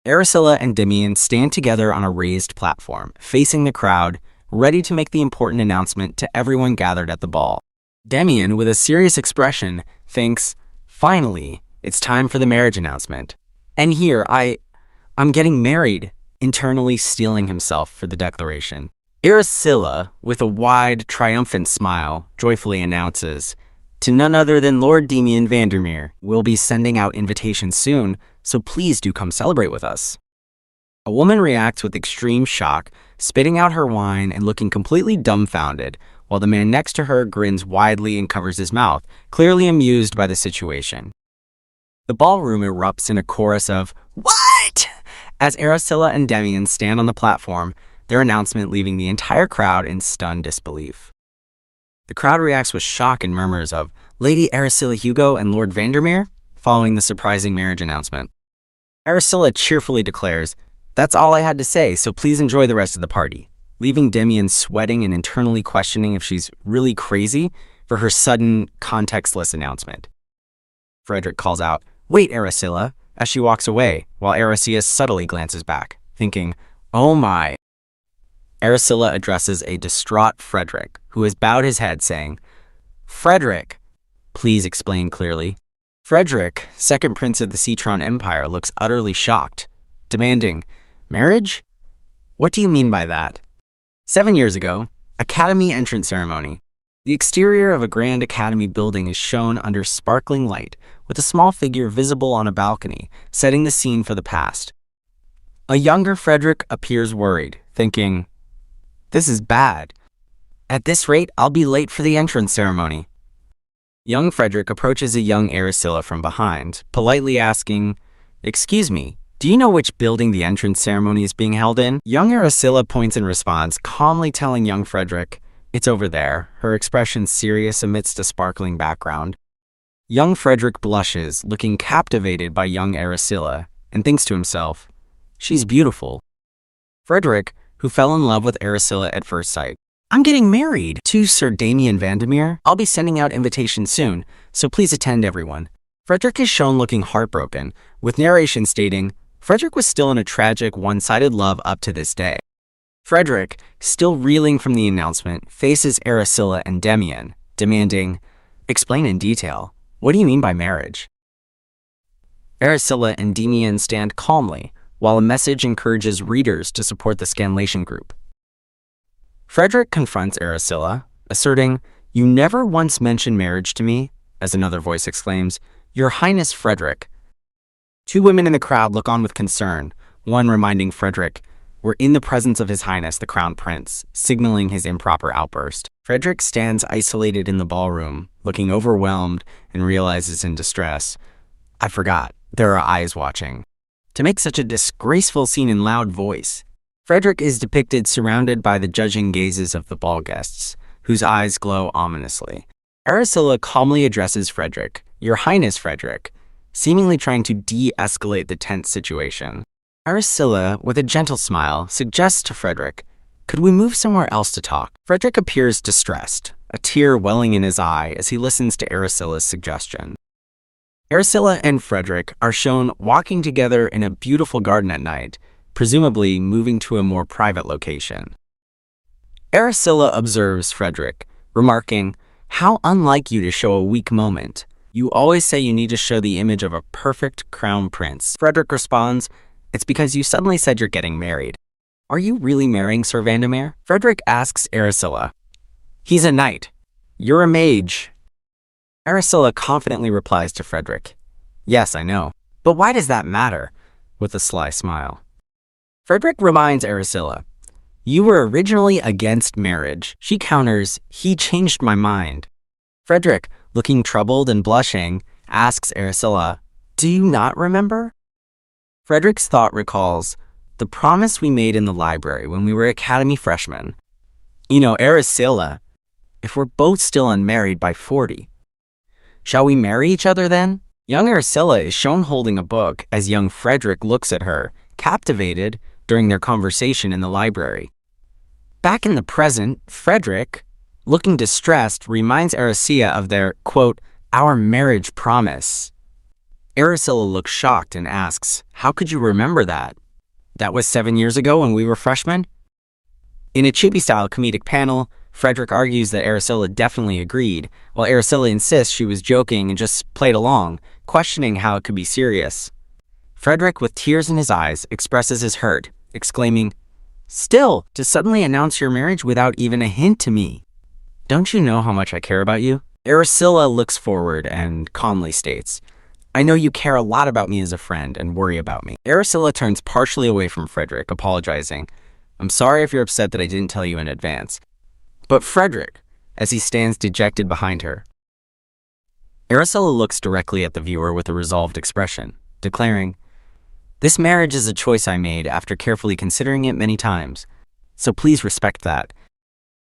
Aracilla and Demian stand together on a raised platform, facing the crowd, ready to make the important announcement to everyone gathered at the ball. Demian, with a serious expression, thinks, "Finally, it's time for the marriage announcement. And here, I'm getting married," internally steeling himself for the declaration. Aracilla, with a wide, triumphant smile, joyfully announces, "To none other than Lord Demian Vandermeer. We'll be sending out invitations soon, so please do come celebrate with us." A woman reacts with extreme shock, spitting out her wine and looking completely dumbfounded, while the man next to her grins widely and covers his mouth, clearly amused by the situation. The ballroom erupts in a chorus of "What?" as Aracilla and Demian stand on the platform, their announcement leaving the entire crowd in stunned disbelief. The crowd reacts with shock and murmurs of Lady Aracilla Hugo and Lord Vandermeer following the surprising marriage announcement. Aracilla cheerfully declares, "That's all I had to say, so please enjoy the rest of the party," leaving Demian sweating and internally questioning if she's really crazy for her sudden, contextless announcement. Frederick calls out, "Wait, Aracilla," as she walks away, while Aracilla subtly glances back, thinking, "Oh my." Aracilla addresses a distraught Frederick, who has bowed his head, saying, "Frederick, please explain clearly." Frederick, second prince of the Citron Empire, looks utterly shocked, demanding, "Marriage? What do you mean by that?" 7 years ago, Academy entrance ceremony. The exterior of a grand academy building is shown under sparkling light, with a small figure visible on a balcony, setting the scene for the past. A younger Frederick appears worried, thinking, "This is bad. At this rate, I'll be late for the entrance ceremony." Young Frederick approaches a young Aracilla from behind, politely asking, "Excuse me, do you know which building the entrance ceremony is being held in?" Young Aracilla points in response, calmly telling young Frederick, "It's over there," her expression serious amidst a sparkling background. Young Frederick blushes, looking captivated by young Aracilla, and thinks to himself, "She's beautiful." Frederick, who fell in love with Aracilla at first sight, "I'm getting married to Sir Damien Vandermeer. I'll be sending out invitations soon, so please attend everyone." Frederick is shown looking heartbroken, with narration stating, Frederick was still in a tragic, one-sided love up to this day. Frederick, still reeling from the announcement, faces Aracilla and Demian, demanding, "Explain in detail. What do you mean by marriage?" Aracilla and Demian stand calmly, while a message encourages readers to support the scanlation group. Frederick confronts Aracilla, asserting, "You never once mentioned marriage to me," as another voice exclaims, "Your Highness Frederick." Two women in the crowd look on with concern, one reminding Frederick, "We're in the presence of His Highness the Crown Prince," signaling his improper outburst. Frederick stands isolated in the ballroom, looking overwhelmed, and realizes in distress, "I forgot, there are eyes watching." To make such a disgraceful scene in loud voice, Frederick is depicted surrounded by the judging gazes of the ball guests, whose eyes glow ominously. Aracilla calmly addresses Frederick, "Your Highness Frederick," seemingly trying to de-escalate the tense situation. Aracilla, with a gentle smile, suggests to Frederick, "Could we move somewhere else to talk?" Frederick appears distressed, a tear welling in his eye as he listens to Aracilla's suggestion. Aracilla and Frederick are shown walking together in a beautiful garden at night, presumably moving to a more private location. Aracilla observes Frederick, remarking, "How unlike you to show a weak moment. You always say you need to show the image of a perfect crown prince." Frederick responds, "It's because you suddenly said you're getting married." "Are you really marrying Sir Vandermeer?" Frederick asks Aracilla. "He's a knight. You're a mage." Aracilla confidently replies to Frederick, "Yes, I know. But why does that matter?" with a sly smile. Frederick reminds Aracilla, "You were originally against marriage." She counters, "He changed my mind." Frederick, looking troubled and blushing, asks Aracilla, "Do you not remember?" Frederick's thought recalls, "The promise we made in the library when we were academy freshmen. You know, Aracilla, if we're both still unmarried by 40, shall we marry each other then?" Young Aracilla is shown holding a book as young Frederick looks at her, captivated, during their conversation in the library. Back in the present, Frederick, looking distressed, reminds Aracilla of their, quote, "our marriage promise." Aracilla looks shocked and asks, "How could you remember that? That was 7 years ago when we were freshmen?" In a Chibi-style comedic panel, Frederick argues that Aracilla definitely agreed, while Aracilla insists she was joking and just played along, questioning how it could be serious. Frederick, with tears in his eyes, expresses his hurt, exclaiming, "Still, to suddenly announce your marriage without even a hint to me. Don't you know how much I care about you?" Aracilla looks forward and calmly states, "I know you care a lot about me as a friend and worry about me." Aracilla turns partially away from Frederick, apologizing, "I'm sorry if you're upset that I didn't tell you in advance." But Frederick, as he stands dejected behind her. Aracilla looks directly at the viewer with a resolved expression, declaring, "This marriage is a choice I made after carefully considering it many times. so please respect that.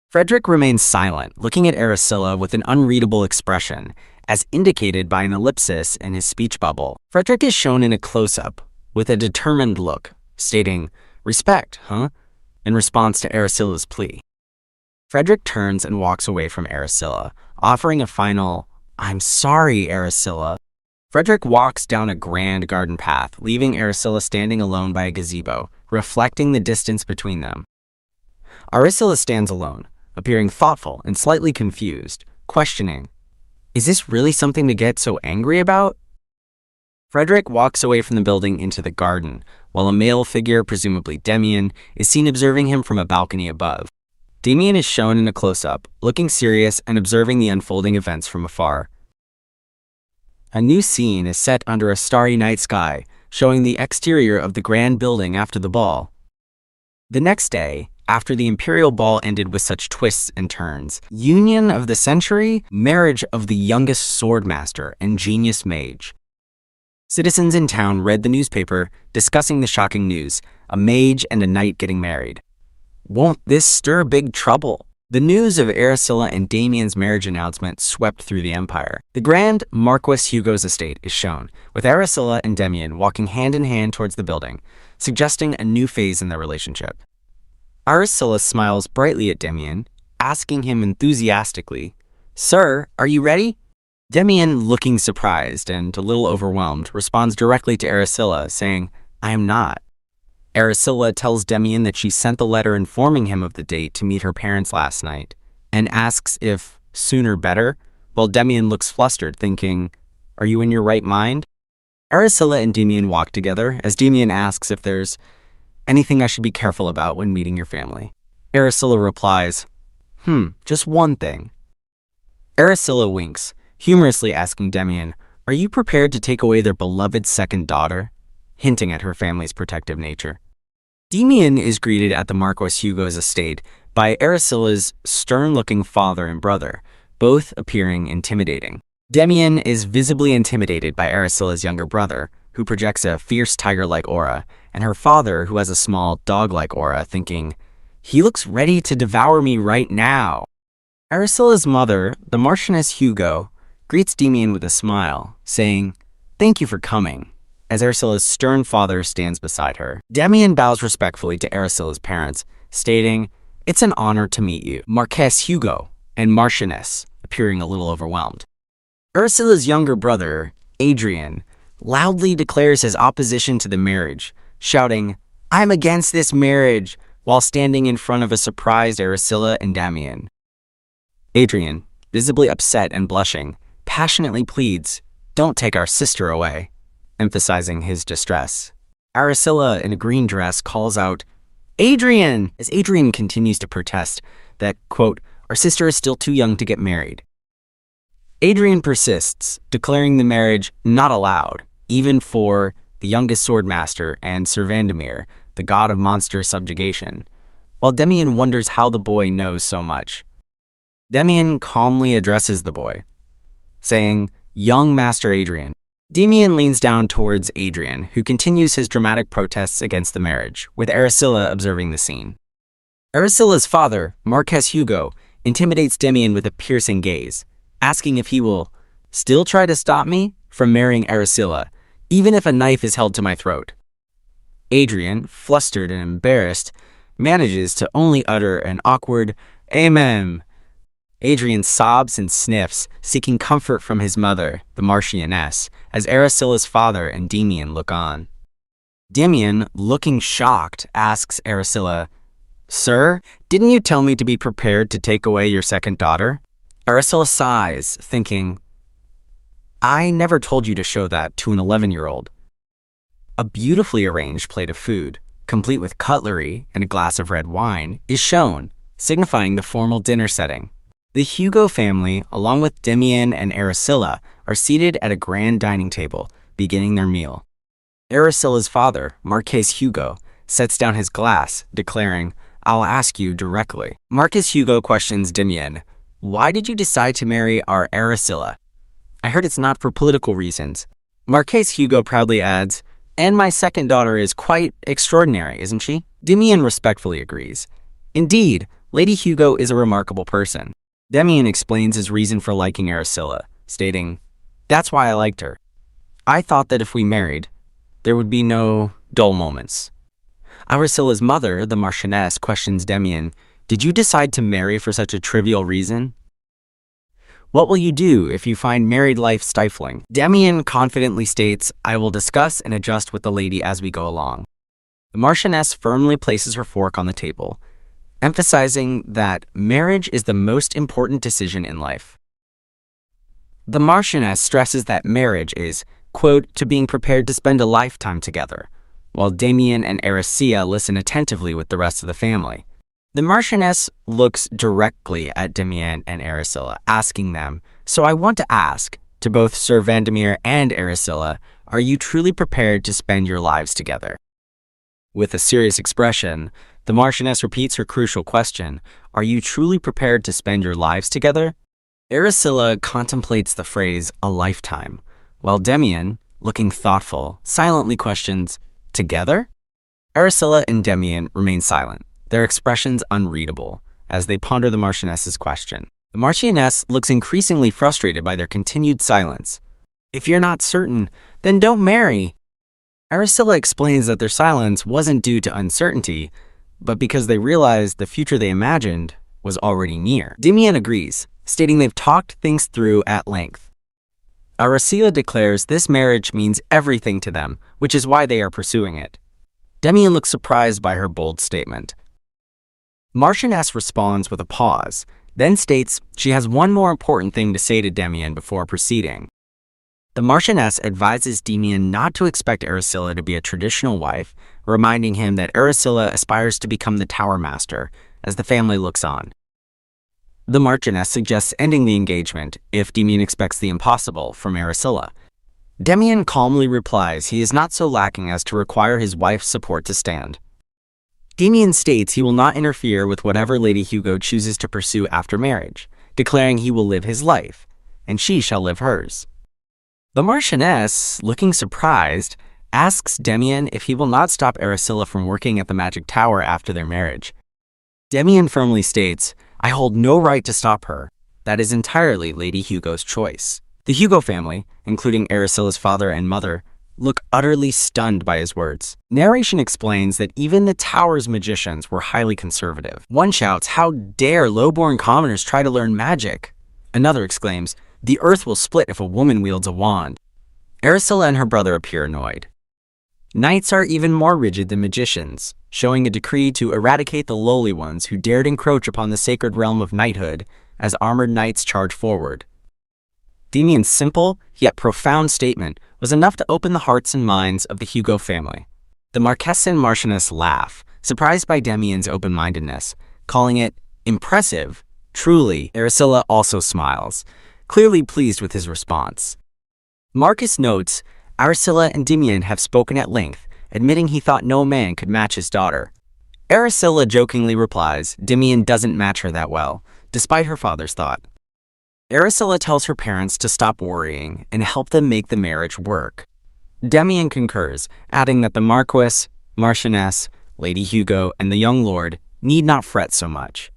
Frederick remains silent, looking at Aracilla with an unreadable expression, as indicated by an ellipsis in his speech bubble. Frederick is shown in a close-up, with a determined look, stating, "Respect, huh?" in response to Aracilla's plea. Frederick turns and walks away from Aracilla, offering a final, "I'm sorry, Aracilla." Frederick walks down a grand garden path, leaving Aracilla standing alone by a gazebo, reflecting the distance between them. Aracilla stands alone, appearing thoughtful and slightly confused, questioning, "Is this really something to get so angry about?" Frederick walks away from the building into the garden, while a male figure, presumably Damien, is seen observing him from a balcony above. Damien is shown in a close-up, looking serious and observing the unfolding events from afar. A new scene is set under a starry night sky, showing the exterior of the grand building after the ball. The next day, after the imperial ball ended with such twists and turns, union of the century, marriage of the youngest swordmaster and genius mage. Citizens in town read the newspaper, discussing the shocking news, a mage and a knight getting married. Won't this stir big trouble? The news of Aracilla and Damien's marriage announcement swept through the empire. The grand Marquis Hugo's estate is shown, with Aracilla and Damien walking hand in hand towards the building, suggesting a new phase in their relationship. Aracilla smiles brightly at Damien, asking him enthusiastically, "Sir, are you ready?" Damien, looking surprised and a little overwhelmed, responds directly to Aracilla, saying, "I am not." Aracilla tells Damien that she sent the letter informing him of the date to meet her parents last night, and asks if sooner better, while Damien looks flustered, thinking, "Are you in your right mind?" Aracilla and Damien walk together, as Damien asks if there's anything I should be careful about when meeting your family. Aracilla replies, just one thing." Aracilla winks, humorously asking Damien, "Are you prepared to take away their beloved second daughter?" hinting at her family's protective nature. Damien is greeted at the Marquis Hugo's estate by Aracilla's stern-looking father and brother, both appearing intimidating. Damien is visibly intimidated by Aracilla's younger brother, who projects a fierce tiger-like aura, and her father, who has a small dog-like aura, thinking, "He looks ready to devour me right now." Aracilla's mother, the Marchioness Hugo, greets Damien with a smile, saying, "Thank you for coming," as Aracilla's stern father stands beside her. Damien bows respectfully to Aracilla's parents, stating, "It's an honor to meet you, Marquess Hugo," and Marchioness, appearing a little overwhelmed. Aracilla's younger brother, Adrian, loudly declares his opposition to the marriage, shouting, "I'm against this marriage," while standing in front of a surprised Aracilla and Damien. Adrian, visibly upset and blushing, passionately pleads, "Don't take our sister away," emphasizing his distress. Aracilla, in a green dress, calls out, "Adrian!" as Adrian continues to protest that, quote, "Our sister is still too young to get married." Adrian persists, declaring the marriage not allowed, even for the youngest swordmaster and Sir Vandermeer, the god of monster subjugation, while Damien wonders how the boy knows so much. Damien calmly addresses the boy, saying, "Young Master Adrian." Damien leans down towards Adrian, who continues his dramatic protests against the marriage, with Aracilla observing the scene. Aracilla's father, Marquess Hugo, intimidates Damien with a piercing gaze, asking if he will still try to stop me from marrying Aracilla, even if a knife is held to my throat. Adrian, flustered and embarrassed, manages to only utter an awkward "Amen." Adrian sobs and sniffs, seeking comfort from his mother, the Marchioness, as Aracilla's father and Damien look on. Damien, looking shocked, asks Aracilla, "Sir, didn't you tell me to be prepared to take away your second daughter?" Aracilla sighs, thinking, "I never told you to show that to an 11-year-old. A beautifully arranged plate of food, complete with cutlery and a glass of red wine, is shown, signifying the formal dinner setting. The Hugo family, along with Damien and Aracilla, are seated at a grand dining table, beginning their meal. Aracilla's father, Marquess Hugo, sets down his glass, declaring, "I'll ask you directly." Marquess Hugo questions Damien, "Why did you decide to marry our Aracilla? I heard it's not for political reasons." Marquess Hugo proudly adds, "And my second daughter is quite extraordinary, isn't she?" Damien respectfully agrees, Indeed, Lady Hugo is a remarkable person. Demian explains his reason for liking Aracilla, stating, "That's why I liked her. I thought that if we married, there would be no dull moments." Aracilla's mother, the Marchioness, questions Demian, "Did you decide to marry for such a trivial reason? What will you do if you find married life stifling?" Demian confidently states, "I will discuss and adjust with the lady as we go along." The Marchioness firmly places her fork on the table, emphasizing that marriage is the most important decision in life. The Marchioness stresses that marriage is, quote, to being prepared to spend a lifetime together, while Demian and Aracilla listen attentively with the rest of the family. The Marchioness looks directly at Demian and Aracilla, asking them, "So I want to ask, to both Sir Vandermeer and Aracilla, are you truly prepared to spend your lives together?" With a serious expression, the Marchioness repeats her crucial question, "Are you truly prepared to spend your lives together?" Aracilla contemplates the phrase, "a lifetime," while Demian, looking thoughtful, silently questions, "Together?" Aracilla and Demian remain silent, their expressions unreadable, as they ponder the Marchioness's question. The Marchioness looks increasingly frustrated by their continued silence. "If you're not certain, then don't marry." Aracilla explains that their silence wasn't due to uncertainty, but because they realized the future they imagined was already near. Demian agrees, stating they've talked things through at length. Aracilla declares this marriage means everything to them, which is why they are pursuing it. Demian looks surprised by her bold statement. Marchioness responds with a pause, then states she has one more important thing to say to Demian before proceeding. The Marchioness advises Demian not to expect Aracilla to be a traditional wife, reminding him that Aracilla aspires to become the Tower Master, as the family looks on. The Marchioness suggests ending the engagement if Demian expects the impossible from Aracilla. Demian calmly replies he is not so lacking as to require his wife's support to stand. Demian states he will not interfere with whatever Lady Hugo chooses to pursue after marriage, declaring he will live his life, and she shall live hers. The Marchioness, looking surprised, asks Demian if he will not stop Aracilla from working at the Magic Tower after their marriage. Demian firmly states, "I hold no right to stop her. That is entirely Lady Hugo's choice." The Hugo family, including Aracilla's father and mother, look utterly stunned by his words. Narration explains that even the Tower's magicians were highly conservative. One shouts, "How dare low-born commoners try to learn magic?" Another exclaims, "The earth will split if a woman wields a wand." Aracilla and her brother appear annoyed. Knights are even more rigid than magicians, showing a decree to eradicate the lowly ones who dared encroach upon the sacred realm of knighthood as armored knights charge forward. Demian's simple, yet profound statement was enough to open the hearts and minds of the Hugo family. The Marquess and Marchioness laugh, surprised by Demian's open-mindedness, calling it impressive. Truly, Aracilla also smiles, clearly pleased with his response. Marcus notes, Aracilla and Demian have spoken at length, admitting he thought no man could match his daughter. Aracilla jokingly replies, Demian doesn't match her that well, despite her father's thought. Aracilla tells her parents to stop worrying and help them make the marriage work. Demian concurs, adding that the Marquess, Marchioness, Lady Hugo, and the young lord need not fret so much.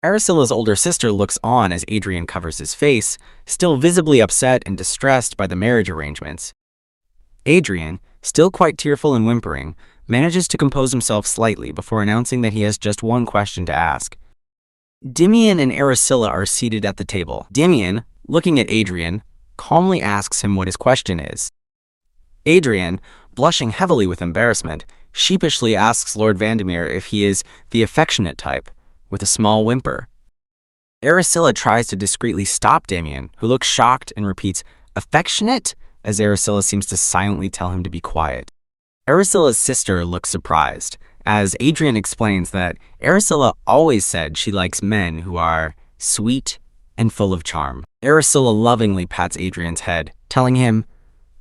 Aracilla's older sister looks on as Adrian covers his face, still visibly upset and distressed by the marriage arrangements. Adrian, still quite tearful and whimpering, manages to compose himself slightly before announcing that he has just one question to ask. Demian and Aracilla are seated at the table. Demian, looking at Adrian, calmly asks him what his question is. Adrian, blushing heavily with embarrassment, sheepishly asks Lord Vandermeer if he is the affectionate type, with a small whimper. Aracilla tries to discreetly stop Demian, who looks shocked and repeats, "Affectionate?" as Aracilla seems to silently tell him to be quiet. Aracilla's sister looks surprised, as Adrian explains that Aracilla always said she likes men who are sweet and full of charm. Aracilla lovingly pats Adrian's head, telling him,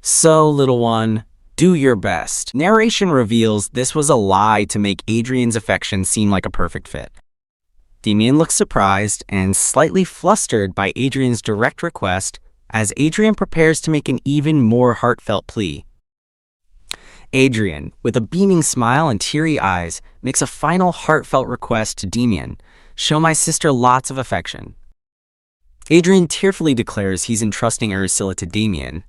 "So, little one, do your best." Narration reveals this was a lie to make Adrian's affection seem like a perfect fit. Demian looks surprised and slightly flustered by Adrian's direct request as Adrian prepares to make an even more heartfelt plea. Adrian, with a beaming smile and teary eyes, makes a final heartfelt request to Demian: show my sister lots of affection. Adrian tearfully declares he's entrusting Aracilla to Demian.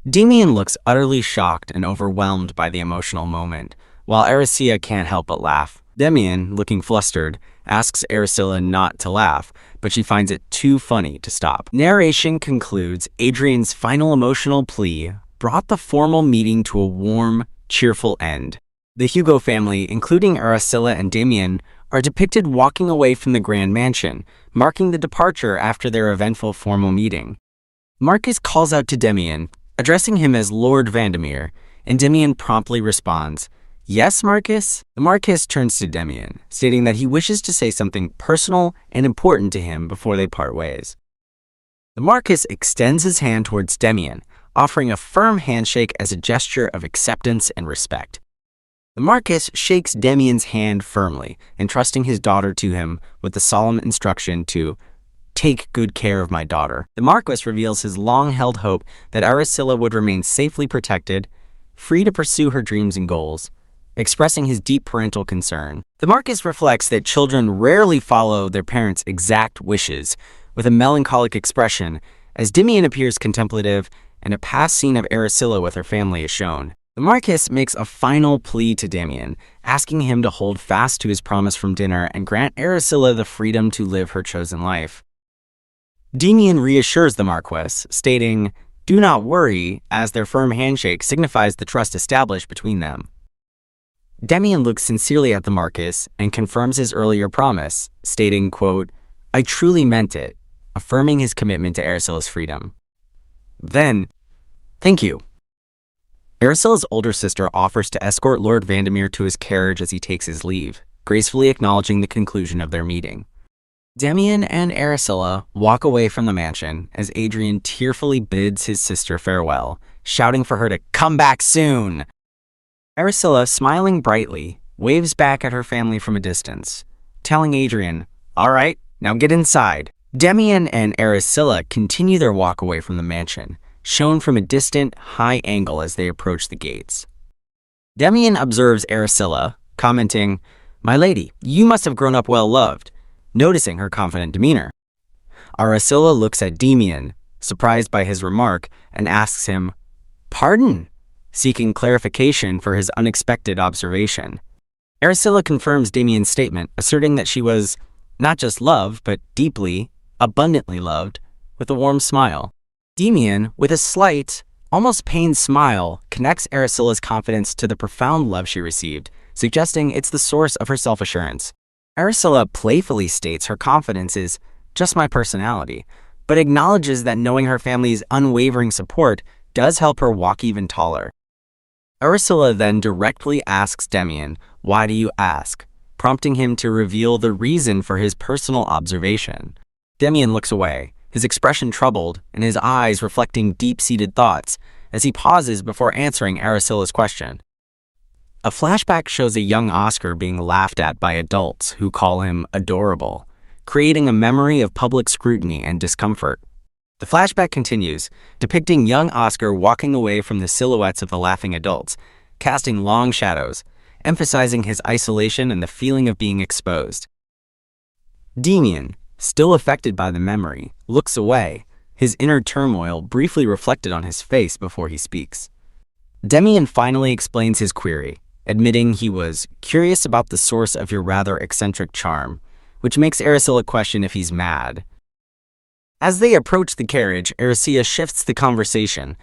Demian looks utterly shocked and overwhelmed by the emotional moment, while Aracilla can't help but laugh. Demian, looking flustered, asks Aracilla not to laugh, but she finds it too funny to stop. Narration concludes Adrian's final emotional plea brought the formal meeting to a warm, cheerful end. The Hugo family, including Aracilla and Demian, are depicted walking away from the Grand Mansion, marking the departure after their eventful formal meeting. Marcus calls out to Demian, addressing him as Lord Vandermeer, and Demian promptly responds, "Yes, Marcus?" The Marquis turns to Demian, stating that he wishes to say something personal and important to him before they part ways. The Marquis extends his hand towards Demian, offering a firm handshake as a gesture of acceptance and respect. The Marquis shakes Demian's hand firmly, entrusting his daughter to him with the solemn instruction to take good care of my daughter. The Marquis reveals his long-held hope that Aracilla would remain safely protected, free to pursue her dreams and goals, expressing his deep parental concern. The Marquis reflects that children rarely follow their parents' exact wishes, with a melancholic expression, as Demian appears contemplative and a past scene of Aracilla with her family is shown. The Marquis makes a final plea to Demian, asking him to hold fast to his promise from dinner and grant Aracilla the freedom to live her chosen life. Demian reassures the Marquis, stating, "Do not worry," as their firm handshake signifies the trust established between them. Demian looks sincerely at the Marquis and confirms his earlier promise, stating, quote, "I truly meant it," affirming his commitment to Aracilla's freedom. Then, "Thank you." Aracilla's older sister offers to escort Lord Vandermeer to his carriage as he takes his leave, gracefully acknowledging the conclusion of their meeting. Demian and Aracilla walk away from the mansion as Adrian tearfully bids his sister farewell, shouting for her to come back soon. Aracilla, smiling brightly, waves back at her family from a distance, telling Adrian, "All right, now get inside." Demian and Aracilla continue their walk away from the mansion, shown from a distant, high angle as they approach the gates. Demian observes Aracilla, commenting, "My lady, you must have grown up well loved," noticing her confident demeanor. Aracilla looks at Demian, surprised by his remark, and asks him, "Pardon?" seeking clarification for his unexpected observation. Aracilla confirms Demian's statement, asserting that she was not just loved, but deeply, abundantly loved, with a warm smile. Demian, with a slight, almost pained smile, connects Aracilla's confidence to the profound love she received, suggesting it's the source of her self-assurance. Aracilla playfully states her confidence is just my personality, but acknowledges that knowing her family's unwavering support does help her walk even taller. Aracilla then directly asks Demian, "Why do you ask?" prompting him to reveal the reason for his personal observation. Demian looks away, his expression troubled and his eyes reflecting deep-seated thoughts as he pauses before answering Aracilla's question. A flashback shows a young Oscar being laughed at by adults who call him adorable, creating a memory of public scrutiny and discomfort. The flashback continues, depicting young Oscar walking away from the silhouettes of the laughing adults, casting long shadows, emphasizing his isolation and the feeling of being exposed. Demian, still affected by the memory, looks away, his inner turmoil briefly reflected on his face before he speaks. Demian finally explains his query, admitting he was curious about the source of your rather eccentric charm, which makes Aracilla question if he's mad. As they approach the carriage, Aracilla shifts the conversation,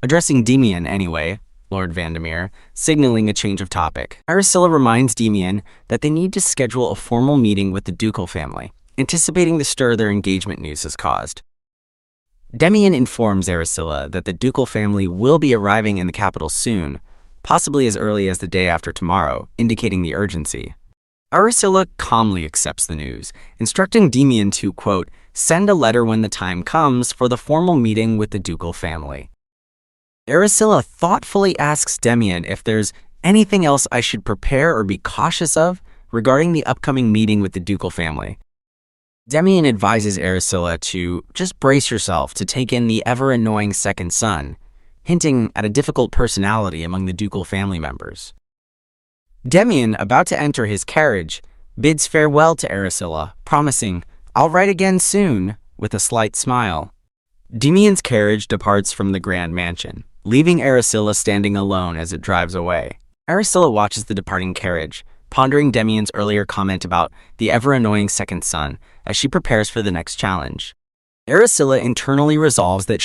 addressing Demian anyway, Lord Vandermeer, signaling a change of topic. Aracilla reminds Demian that they need to schedule a formal meeting with the ducal family, anticipating the stir their engagement news has caused. Demian informs Aracilla that the ducal family will be arriving in the capital soon, possibly as early as the day after tomorrow, indicating the urgency. Aracilla calmly accepts the news, instructing Demian to, quote, "send a letter when the time comes for the formal meeting with the ducal family." Aracilla thoughtfully asks Demian if there's anything else I should prepare or be cautious of regarding the upcoming meeting with the ducal family. Demian advises Aracilla to just brace yourself to take in the ever-annoying second son, hinting at a difficult personality among the ducal family members. Demian, about to enter his carriage, bids farewell to Aracilla, promising, "I'll write again soon," with a slight smile. Demian's carriage departs from the grand mansion, leaving Aracilla standing alone as it drives away. Aracilla watches the departing carriage, pondering Demian's earlier comment about the ever-annoying second son as she prepares for the next challenge. Aracilla internally resolves that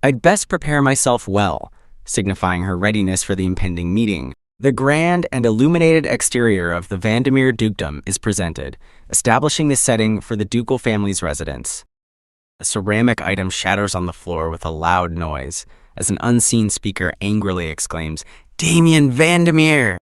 I'd best prepare myself well, signifying her readiness for the impending meeting. The grand and illuminated exterior of the Vandermeer dukedom is presented, establishing the setting for the ducal family's residence. A ceramic item shatters on the floor with a loud noise, as an unseen speaker angrily exclaims, "Damien Vandermeer!"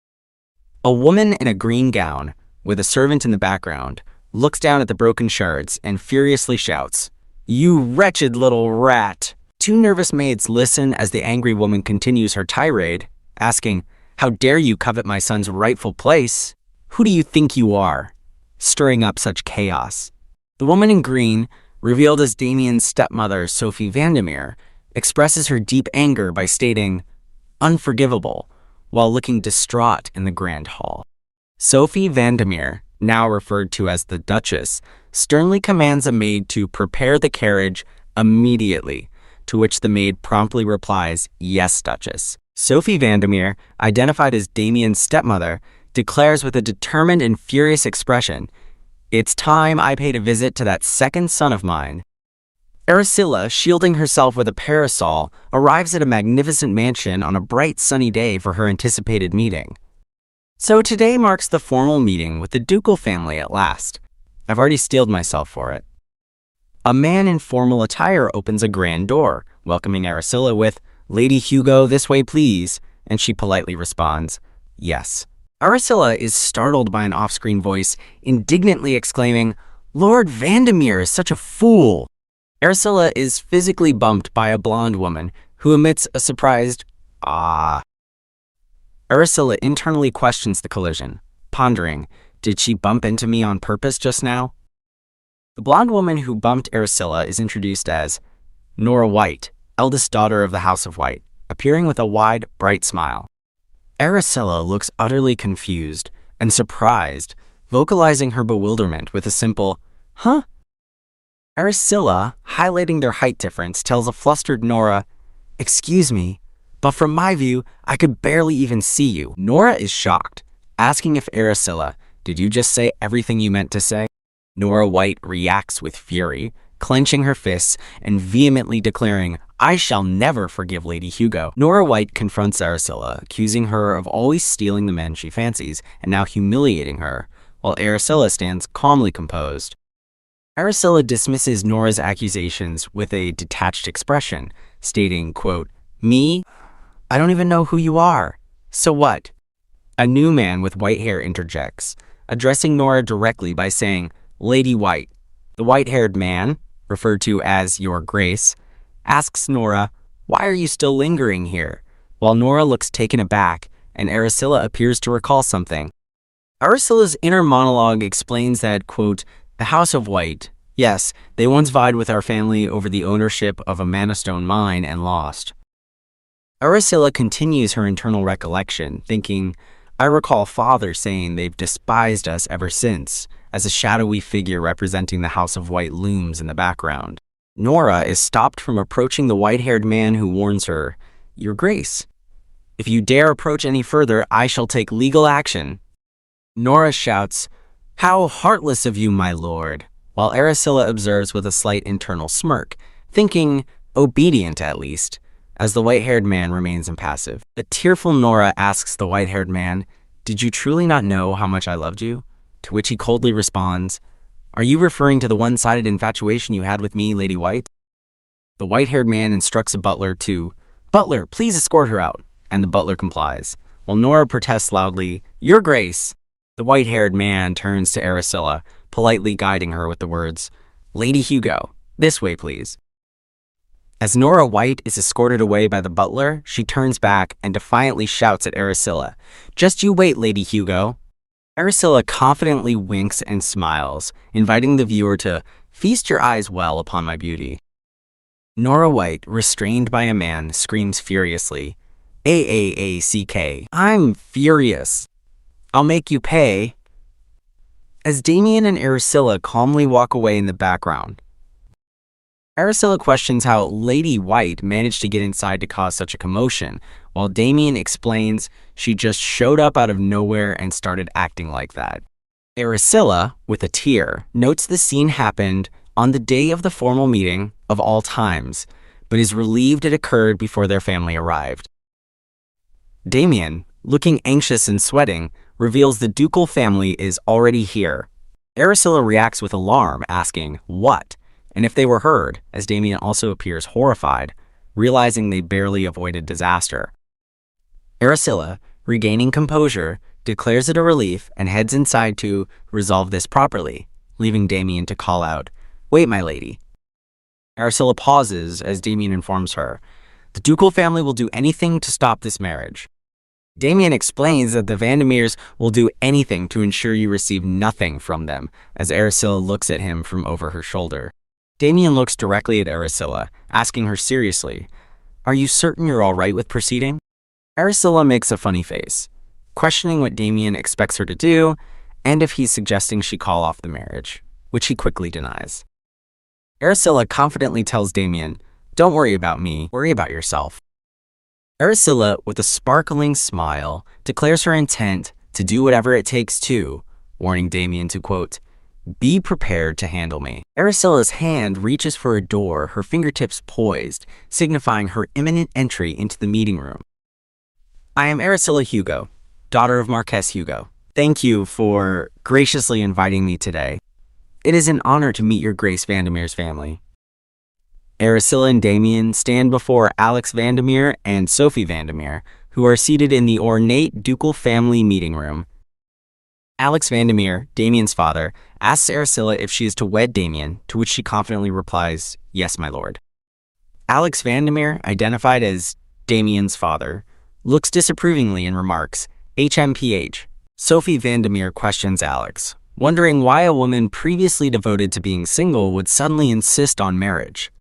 A woman in a green gown, with a servant in the background, looks down at the broken shards and furiously shouts, "You wretched little rat!" Two nervous maids listen as the angry woman continues her tirade, asking, "How dare you covet my son's rightful place? Who do you think you are?" stirring up such chaos. The woman in green, revealed as Damien's stepmother, Sophie Vandermeer, expresses her deep anger by stating, "Unforgivable," while looking distraught in the grand hall. Sophie Vandermeer, now referred to as the Duchess, sternly commands a maid to prepare the carriage immediately, to which the maid promptly replies, "Yes, Duchess." Sophie Vandermeer, identified as Damien's stepmother, declares with a determined and furious expression, "It's time I paid a visit to that second son of mine." Aracilla, shielding herself with a parasol, arrives at a magnificent mansion on a bright sunny day for her anticipated meeting. So today marks the formal meeting with the ducal family at last. I've already steeled myself for it. A man in formal attire opens a grand door, welcoming Aracilla with, "Lady Hugo, this way please," and she politely responds, "Yes." Aracilla is startled by an off-screen voice, indignantly exclaiming, "Lord Vandermeer is such a fool!" Aracilla is physically bumped by a blonde woman, who emits a surprised, "Ah." Aracilla internally questions the collision, pondering, did she bump into me on purpose just now? The blonde woman who bumped Aracilla is introduced as Nora White, eldest daughter of the House of White, appearing with a wide, bright smile. Aracilla looks utterly confused and surprised, vocalizing her bewilderment with a simple, "Huh?" Aracilla, highlighting their height difference, tells a flustered Nora, "Excuse me, but from my view, I could barely even see you." Nora is shocked, asking if Aracilla, "Did you just say everything you meant to say?" Nora White reacts with fury, clenching her fists and vehemently declaring, "I shall never forgive Lady Hugo." Nora White confronts Aracilla, accusing her of always stealing the men she fancies and now humiliating her, while Aracilla stands calmly composed. Aracilla dismisses Nora's accusations with a detached expression, stating, quote, "Me? I don't even know who you are. So what?" A new man with white hair interjects, addressing Nora directly by saying, "Lady White." The white-haired man, referred to as Your Grace, asks Nora, "Why are you still lingering here?" while Nora looks taken aback and Aracilla appears to recall something. Aracilla's inner monologue explains that, quote, "The House of White, yes, they once vied with our family over the ownership of a Manastone mine and lost." Aracilla continues her internal recollection, thinking, "I recall Father saying they've despised us ever since," as a shadowy figure representing the House of White looms in the background. Nora is stopped from approaching the white-haired man who warns her, "Your Grace, if you dare approach any further, I shall take legal action." Nora shouts, "How heartless of you, my lord," while Aracilla observes with a slight internal smirk, thinking, obedient at least, as the white-haired man remains impassive. A tearful Nora asks the white-haired man, "Did you truly not know how much I loved you?" To which he coldly responds, "Are you referring to the one-sided infatuation you had with me, Lady White?" The white-haired man instructs a butler to, "Butler, please escort her out," and the butler complies, while Nora protests loudly, "Your Grace." The white-haired man turns to Aracilla, politely guiding her with the words, "Lady Hugo, this way, please." As Nora White is escorted away by the butler, she turns back and defiantly shouts at Aracilla, "Just you wait, Lady Hugo." Aracilla confidently winks and smiles, inviting the viewer to feast your eyes well upon my beauty. Nora White, restrained by a man, screams furiously, "AAACK, I'm furious. I'll make you pay," as Damien and Aracilla calmly walk away in the background. Aracilla questions how Lady White managed to get inside to cause such a commotion, while Damien explains she just showed up out of nowhere and started acting like that. Aracilla, with a tear, notes the scene happened on the day of the formal meeting of all times, but is relieved it occurred before their family arrived. Damien, looking anxious and sweating, reveals the ducal family is already here. Aracilla reacts with alarm, asking, "What?" and if they were heard, as Damien also appears horrified, realizing they barely avoided disaster. Aracilla, regaining composure, declares it a relief and heads inside to resolve this properly, leaving Damien to call out, "Wait, my lady." Aracilla pauses as Damien informs her, the ducal family will do anything to stop this marriage. Damien explains that the Vandermeers will do anything to ensure you receive nothing from them, as Aracilla looks at him from over her shoulder. Damien looks directly at Aracilla, asking her seriously, "Are you certain you're all right with proceeding?" Aracilla makes a funny face, questioning what Damien expects her to do and if he's suggesting she call off the marriage, which he quickly denies. Aracilla confidently tells Damien, "Don't worry about me, worry about yourself." Aracilla, with a sparkling smile, declares her intent to do whatever it takes to, warning Damien to, quote, "Be prepared to handle me." Aracilla's hand reaches for a door, her fingertips poised, signifying her imminent entry into the meeting room. "I am Aracilla Hugo, daughter of Marquess Hugo. Thank you for graciously inviting me today. It is an honor to meet your Grace Vandermeer's family." Aracilla and Damien stand before Alex Vandermeer and Sophie Vandermeer, who are seated in the ornate ducal family meeting room. Alex Vandermeer, Damien's father, asks Aracilla if she is to wed Damien, to which she confidently replies, "Yes, my lord." Alex Vandermeer, identified as Damien's father, looks disapprovingly and remarks, "HMPH." Sophie Vandermeer questions Alex, wondering why a woman previously devoted to being single would suddenly insist on marriage.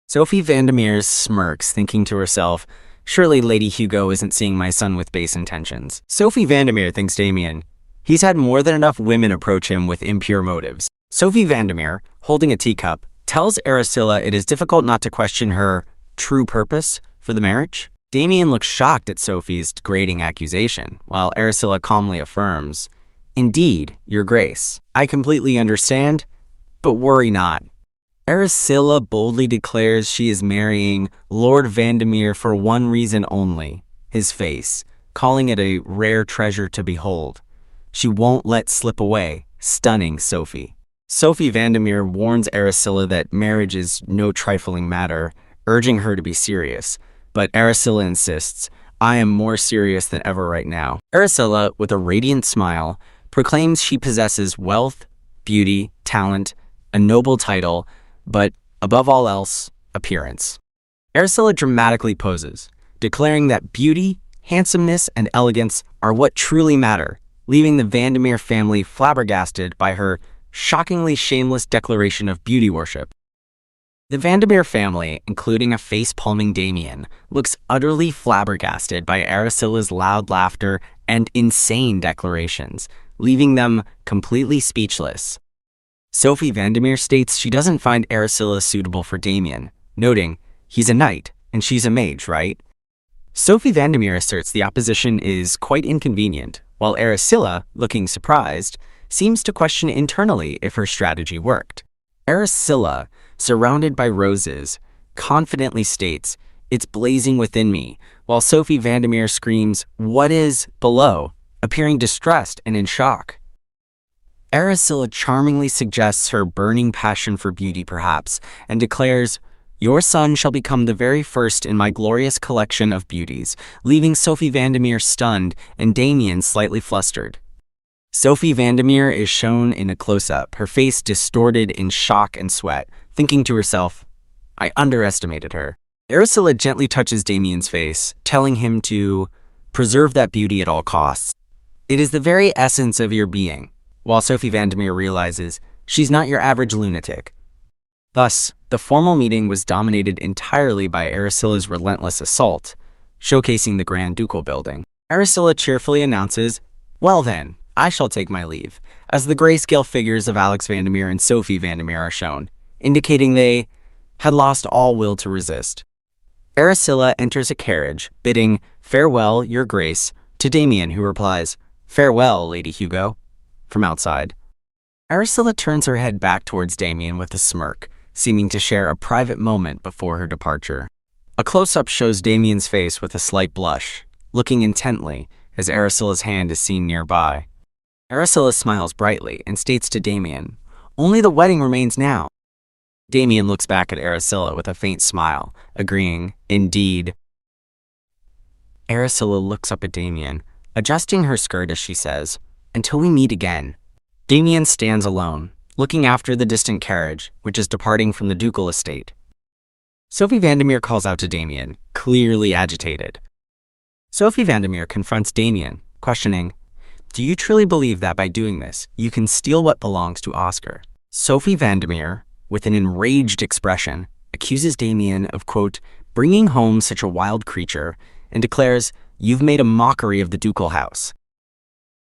Sophie Vandermeer smirks, thinking to herself, "Surely Lady Hugo isn't seeing my son with base intentions." Sophie Vandermeer thinks Damien, he's had more than enough women approach him with impure motives. Sophie Vandermeer, holding a teacup, tells Aracilla it is difficult not to question her true purpose for the marriage. Damien looks shocked at Sophie's degrading accusation, while Aracilla calmly affirms, "Indeed, your grace. I completely understand, but worry not." Aracilla boldly declares she is marrying Lord Vandermeer for one reason only, his face, calling it a rare treasure to behold. She won't let slip away, stunning Sophie. Sophie Vandermeer warns Aracilla that marriage is no trifling matter, urging her to be serious. But Aracilla insists, "I am more serious than ever right now." Aracilla, with a radiant smile, proclaims she possesses wealth, beauty, talent, a noble title, but above all else, appearance. Aracilla dramatically poses, declaring that beauty, handsomeness, and elegance are what truly matter, leaving the Vandermeer family flabbergasted by her shockingly shameless declaration of beauty worship. The Vandermeer family, including a face-palming Damien, looks utterly flabbergasted by Aracilla's loud laughter and insane declarations, leaving them completely speechless. Sophie Vandermeer states she doesn't find Aracilla suitable for Damien, noting, "He's a knight, and she's a mage, right?" Sophie Vandermeer asserts the opposition is quite inconvenient, while Aracilla, looking surprised, seems to question internally if her strategy worked. Aracilla, surrounded by roses, confidently states, "It's blazing within me," while Sophie Vandermeer screams, "What is below?" appearing distressed and in shock. Aracilla charmingly suggests her burning passion for beauty perhaps, and declares, "Your son shall become the very first in my glorious collection of beauties," leaving Sophie Vandermeer stunned and Damien slightly flustered. Sophie Vandermeer is shown in a close-up, her face distorted in shock and sweat, thinking to herself, "I underestimated her." Aracilla gently touches Damien's face, telling him to preserve that beauty at all costs. "It is the very essence of your being," while Sophie Vandermeer realizes she's not your average lunatic. Thus, The formal meeting was dominated entirely by Aricilla's relentless assault, showcasing the Grand Ducal building. Aricilla cheerfully announces, "Well then, I shall take my leave," as the grayscale figures of Alex Vandermeer and Sophie Vandermeer are shown, indicating they had lost all will to resist. Aricilla enters a carriage, bidding, "Farewell, your grace," to Damien, who replies, "Farewell, Lady Hugo," from outside. Aricilla turns her head back towards Damien with a smirk, seeming to share a private moment before her departure. A close-up shows Damien's face with a slight blush, looking intently as Aricilla's hand is seen nearby. Aricilla smiles brightly and states to Damien, "Only the wedding remains now." Damien looks back at Aricilla with a faint smile, agreeing, "Indeed." Aricilla looks up at Damien, adjusting her skirt as she says, "Until we meet again." Damien stands alone, looking after the distant carriage, which is departing from the ducal estate. Sophie Vandermeer calls out to Damien, clearly agitated. Sophie Vandermeer confronts Damien, questioning, "Do you truly believe that by doing this, you can steal what belongs to Oscar?" Sophie Vandermeer, with an enraged expression, accuses Damien of, quote, "bringing home such a wild creature," and declares, "You've made a mockery of the ducal house."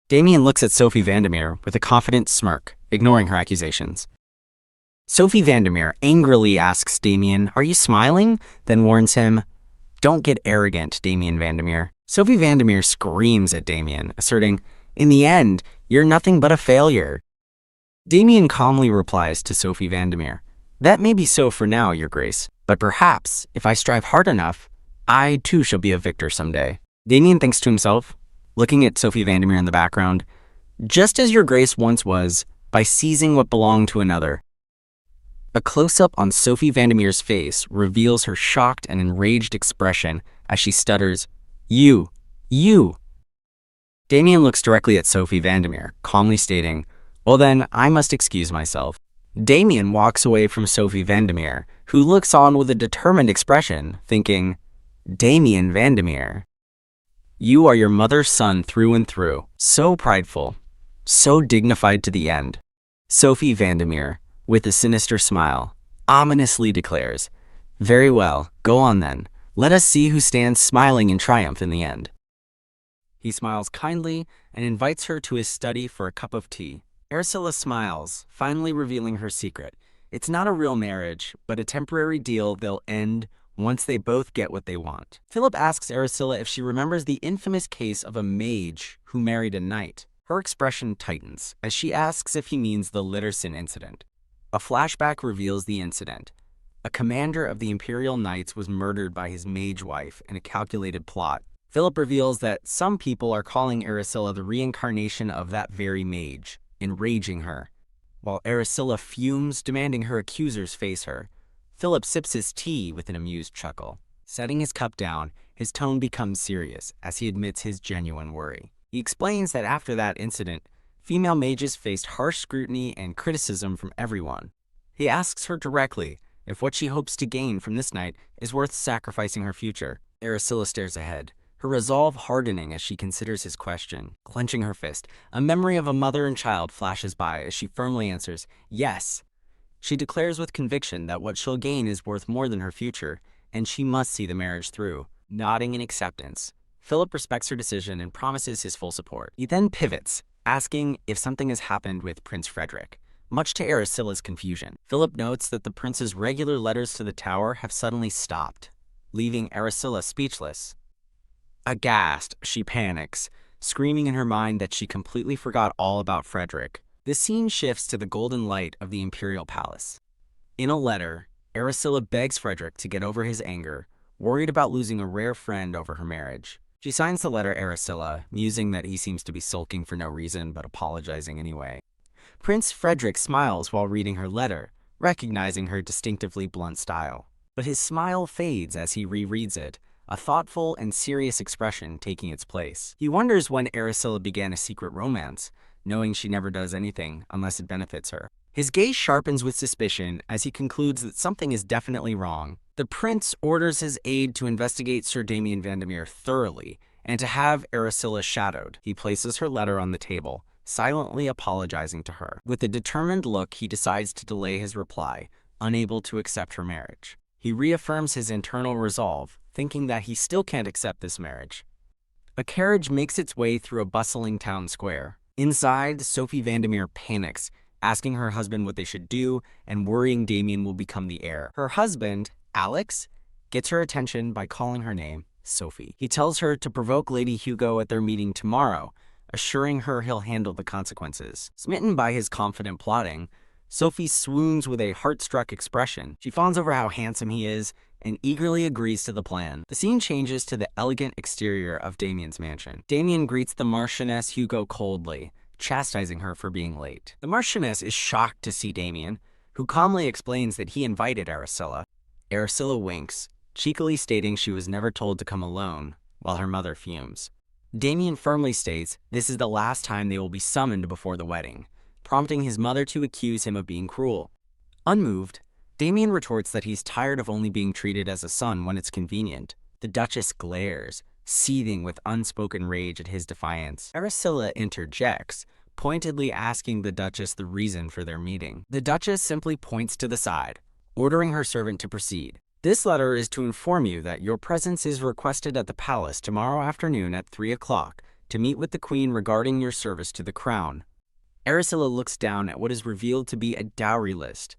Damien looks at Sophie Vandermeer with a confident smirk, ignoring her accusations. Sophie Vandermeer angrily asks Damien, "Are you smiling?" then warns him, "Don't get arrogant, Damien Vandermeer." Sophie Vandermeer screams at Damien, asserting, "In the end, you're nothing but a failure." Damien calmly replies to Sophie Vandermeer, "That may be so for now, your grace, but perhaps, if I strive hard enough, I too shall be a victor someday." Damien thinks to himself, looking at Sophie Vandermeer in the background, "Just as your grace once was, by seizing what belonged to another." A close-up on Sophie Vandermeer's face reveals her shocked and enraged expression as she stutters, You. Damien looks directly at Sophie Vandermeer, calmly stating, "Well then, I must excuse myself." Damien walks away from Sophie Vandermeer, who looks on with a determined expression, thinking, "Damien Vandermeer, you are your mother's son through and through, so prideful, so dignified to the end." Sophie Vandermeer, with a sinister smile, ominously declares, "Very well, go on then. Let us see who stands smiling in triumph in the end." He smiles kindly and invites her to his study for a cup of tea. Aricilla smiles, finally revealing her secret. It's not a real marriage, but a temporary deal they'll end once they both get what they want. Philip asks Aricilla if she remembers the infamous case of a mage who married a knight. Her expression tightens as she asks if he means the Litterson incident. A flashback reveals the incident. A commander of the Imperial Knights was murdered by his mage wife in a calculated plot. Philip reveals that some people are calling Aricilla the reincarnation of that very mage, enraging her. While Aricilla fumes, demanding her accusers face her, Philip sips his tea with an amused chuckle. Setting his cup down, his tone becomes serious as he admits his genuine worry. He explains that after that incident, female mages faced harsh scrutiny and criticism from everyone. He asks her directly if what she hopes to gain from this night is worth sacrificing her future. Aricilla stares ahead, her resolve hardening as she considers his question. Clenching her fist, a memory of a mother and child flashes by as she firmly answers, "Yes." She declares with conviction that what she'll gain is worth more than her future, and she must see the marriage through. Nodding in acceptance, Philip respects her decision and promises his full support. He then pivots, asking if something has happened with Prince Frederick. Much to Aricilla's confusion, Philip notes that the prince's regular letters to the tower have suddenly stopped, leaving Aricilla speechless. Aghast, she panics, screaming in her mind that she completely forgot all about Frederick. The scene shifts to the golden light of the Imperial Palace. In a letter, Aricilla begs Frederick to get over his anger, worried about losing a rare friend over her marriage. She signs the letter Aricilla, musing that he seems to be sulking for no reason but apologizing anyway. Prince Frederick smiles while reading her letter, recognizing her distinctively blunt style. But his smile fades as he rereads it, a thoughtful and serious expression taking its place. He wonders when Aricilla began a secret romance, knowing she never does anything unless it benefits her. His gaze sharpens with suspicion as he concludes that something is definitely wrong. The prince orders his aide to investigate Sir Damien Vandermeer thoroughly and to have Aricilla shadowed. He places her letter on the table, silently apologizing to her. With a determined look, he decides to delay his reply, unable to accept her marriage. He reaffirms his internal resolve, thinking that he still can't accept this marriage. A carriage makes its way through a bustling town square. Inside, Sophie Vandermeer panics, asking her husband what they should do and worrying Damien will become the heir. Her husband, Alex, gets her attention by calling her name Sophie. He tells her to provoke Lady Hugo at their meeting tomorrow, assuring her he'll handle the consequences. Smitten by his confident plotting, Sophie swoons with a heart-struck expression. She fawns over how handsome he is and eagerly agrees to the plan. The scene changes to the elegant exterior of Damien's mansion. Damien greets the Marchioness Hugo coldly, chastising her for being late. The Marchioness is shocked to see Damien, who calmly explains that he invited Aracilla. Aracilla winks, cheekily stating she was never told to come alone, while her mother fumes. Damien firmly states this is the last time they will be summoned before the wedding, prompting his mother to accuse him of being cruel. Unmoved, Damien retorts that he's tired of only being treated as a son when it's convenient. The Duchess glares, seething with unspoken rage at his defiance. Aracilla interjects, pointedly asking the Duchess the reason for their meeting. The Duchess simply points to the side, ordering her servant to proceed. This letter is to inform you that your presence is requested at the palace tomorrow afternoon at 3 o'clock to meet with the Queen regarding your service to the crown. Aracilla looks down at what is revealed to be a dowry list.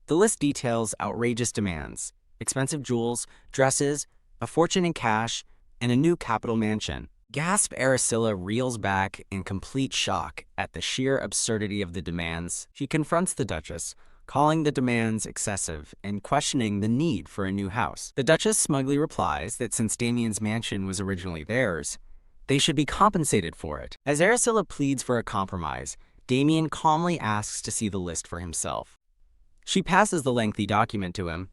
The list details outrageous demands, expensive jewels, dresses, a fortune in cash, and a new capital mansion. Gasp! Aracilla reels back in complete shock at the sheer absurdity of the demands. She confronts the Duchess, calling the demands excessive and questioning the need for a new house. The Duchess smugly replies that since Damien's mansion was originally theirs, they should be compensated for it. As Aracilla pleads for a compromise, Damien calmly asks to see the list for himself. She passes the lengthy document to him.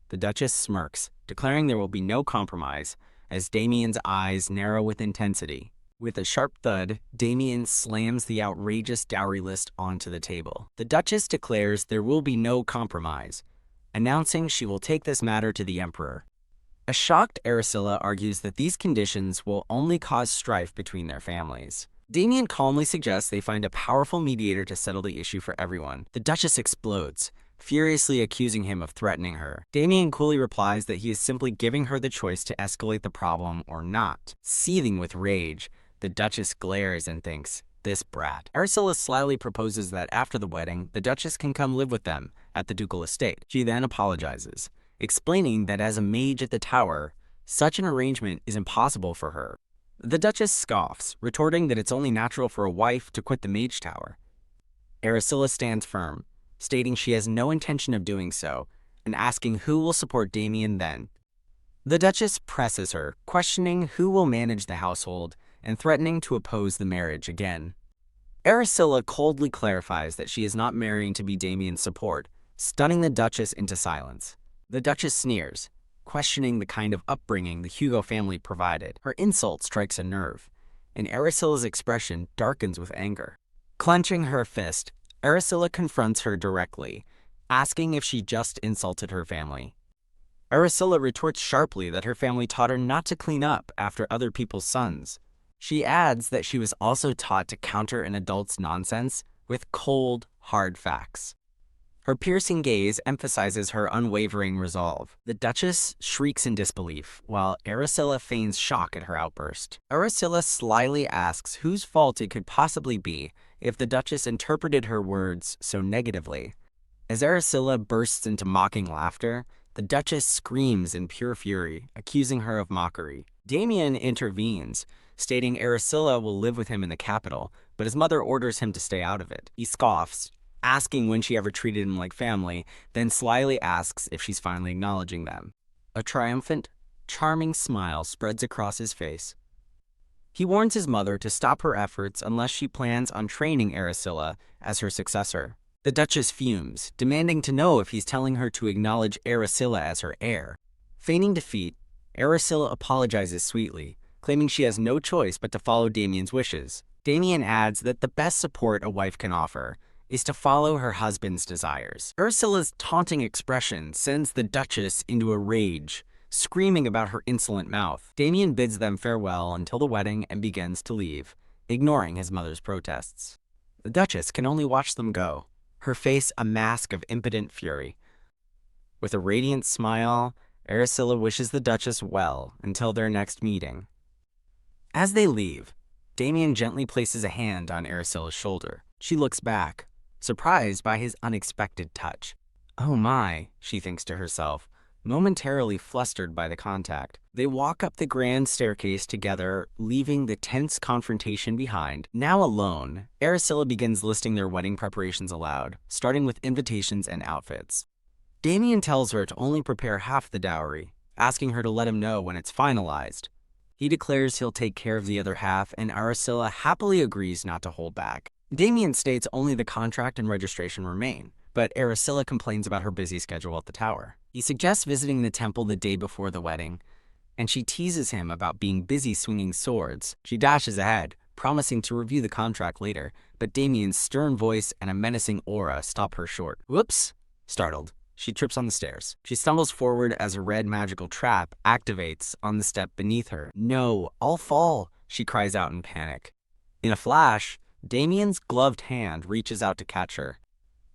The Duchess smirks, declaring there will be no compromise, as Damien's eyes narrow with intensity. With a sharp thud, Damien slams the outrageous dowry list onto the table. The Duchess declares there will be no compromise, announcing she will take this matter to the Emperor. A shocked Aracilla argues that these conditions will only cause strife between their families. Damien calmly suggests they find a powerful mediator to settle the issue for everyone. The Duchess explodes, furiously accusing him of threatening her. Damien coolly replies that he is simply giving her the choice to escalate the problem or not. Seething with rage, the Duchess glares and thinks, this brat. Aracilla slyly proposes that after the wedding, the Duchess can come live with them at the ducal estate. She then apologizes, explaining that as a mage at the tower, such an arrangement is impossible for her. The Duchess scoffs, retorting that it's only natural for a wife to quit the mage tower. Aracilla stands firm, stating she has no intention of doing so, and asking who will support Damien then. The Duchess presses her, questioning who will manage the household and threatening to oppose the marriage again. Aracilla coldly clarifies that she is not marrying to be Damien's support, stunning the Duchess into silence. The Duchess sneers, questioning the kind of upbringing the Hugo family provided. Her insult strikes a nerve, and Aracilla's expression darkens with anger. Clenching her fist, Aracilla confronts her directly, asking if she just insulted her family. Aracilla retorts sharply that her family taught her not to clean up after other people's sons. She adds that she was also taught to counter an adult's nonsense with cold, hard facts. Her piercing gaze emphasizes her unwavering resolve. The Duchess shrieks in disbelief, while Aracilla feigns shock at her outburst. Aracilla slyly asks whose fault it could possibly be if the Duchess interpreted her words so negatively. As Aracilla bursts into mocking laughter, the Duchess screams in pure fury, accusing her of mockery. Damien intervenes, stating Aracilla will live with him in the capital, but his mother orders him to stay out of it. He scoffs, asking when she ever treated him like family, then slyly asks if she's finally acknowledging them. A triumphant, charming smile spreads across his face. He warns his mother to stop her efforts unless she plans on training Aracilla as her successor. The Duchess fumes, demanding to know if he's telling her to acknowledge Aracilla as her heir. Feigning defeat, Aracilla apologizes sweetly, claiming she has no choice but to follow Damien's wishes. Damien adds that the best support a wife can offer is to follow her husband's desires. Aracilla's taunting expression sends the Duchess into a rage, screaming about her insolent mouth. Damien bids them farewell until the wedding and begins to leave, ignoring his mother's protests. The Duchess can only watch them go, her face a mask of impotent fury, With a radiant smile, Aracilla wishes the Duchess well until their next meeting. As they leave, Damien gently places a hand on Aracilla's shoulder. She looks back, surprised by his unexpected touch. Oh my, she thinks to herself, momentarily flustered by the contact. They walk up the grand staircase together, leaving the tense confrontation behind. Now alone, Aracilla begins listing their wedding preparations aloud, starting with invitations and outfits. Damien tells her to only prepare half the dowry, asking her to let him know when it's finalized. He declares he'll take care of the other half, and Aracilla happily agrees not to hold back. Damien states only the contract and registration remain, but Aracilla complains about her busy schedule at the tower. He suggests visiting the temple the day before the wedding, and she teases him about being busy swinging swords. She dashes ahead, promising to review the contract later, but Damien's stern voice and a menacing aura stop her short. Whoops! Startled, she trips on the stairs. She stumbles forward as a red magical trap activates on the step beneath her. No, I'll fall, she cries out in panic. In a flash, Damien's gloved hand reaches out to catch her.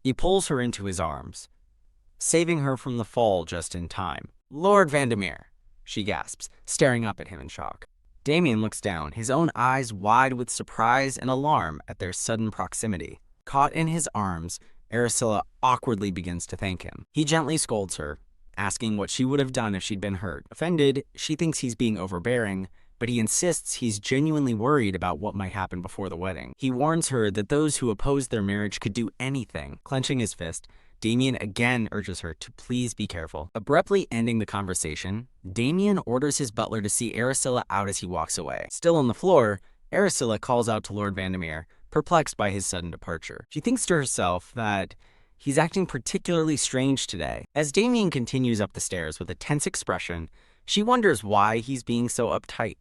He pulls her into his arms, saving her from the fall just in time. Lord Vandermeer, she gasps, staring up at him in shock. Damien looks down, his own eyes wide with surprise and alarm at their sudden proximity. Caught in his arms, Aracilla awkwardly begins to thank him. He gently scolds her, asking what she would have done if she'd been hurt. Offended, she thinks he's being overbearing, but he insists he's genuinely worried about what might happen before the wedding. He warns her that those who oppose their marriage could do anything. Clenching his fist, Damien again urges her to please be careful. Abruptly ending the conversation, Damien orders his butler to see Aracilla out as he walks away. Still on the floor, Aracilla calls out to Lord Vandermeer, perplexed by his sudden departure. She thinks to herself that he's acting particularly strange today. As Damien continues up the stairs with a tense expression, she wonders why he's being so uptight.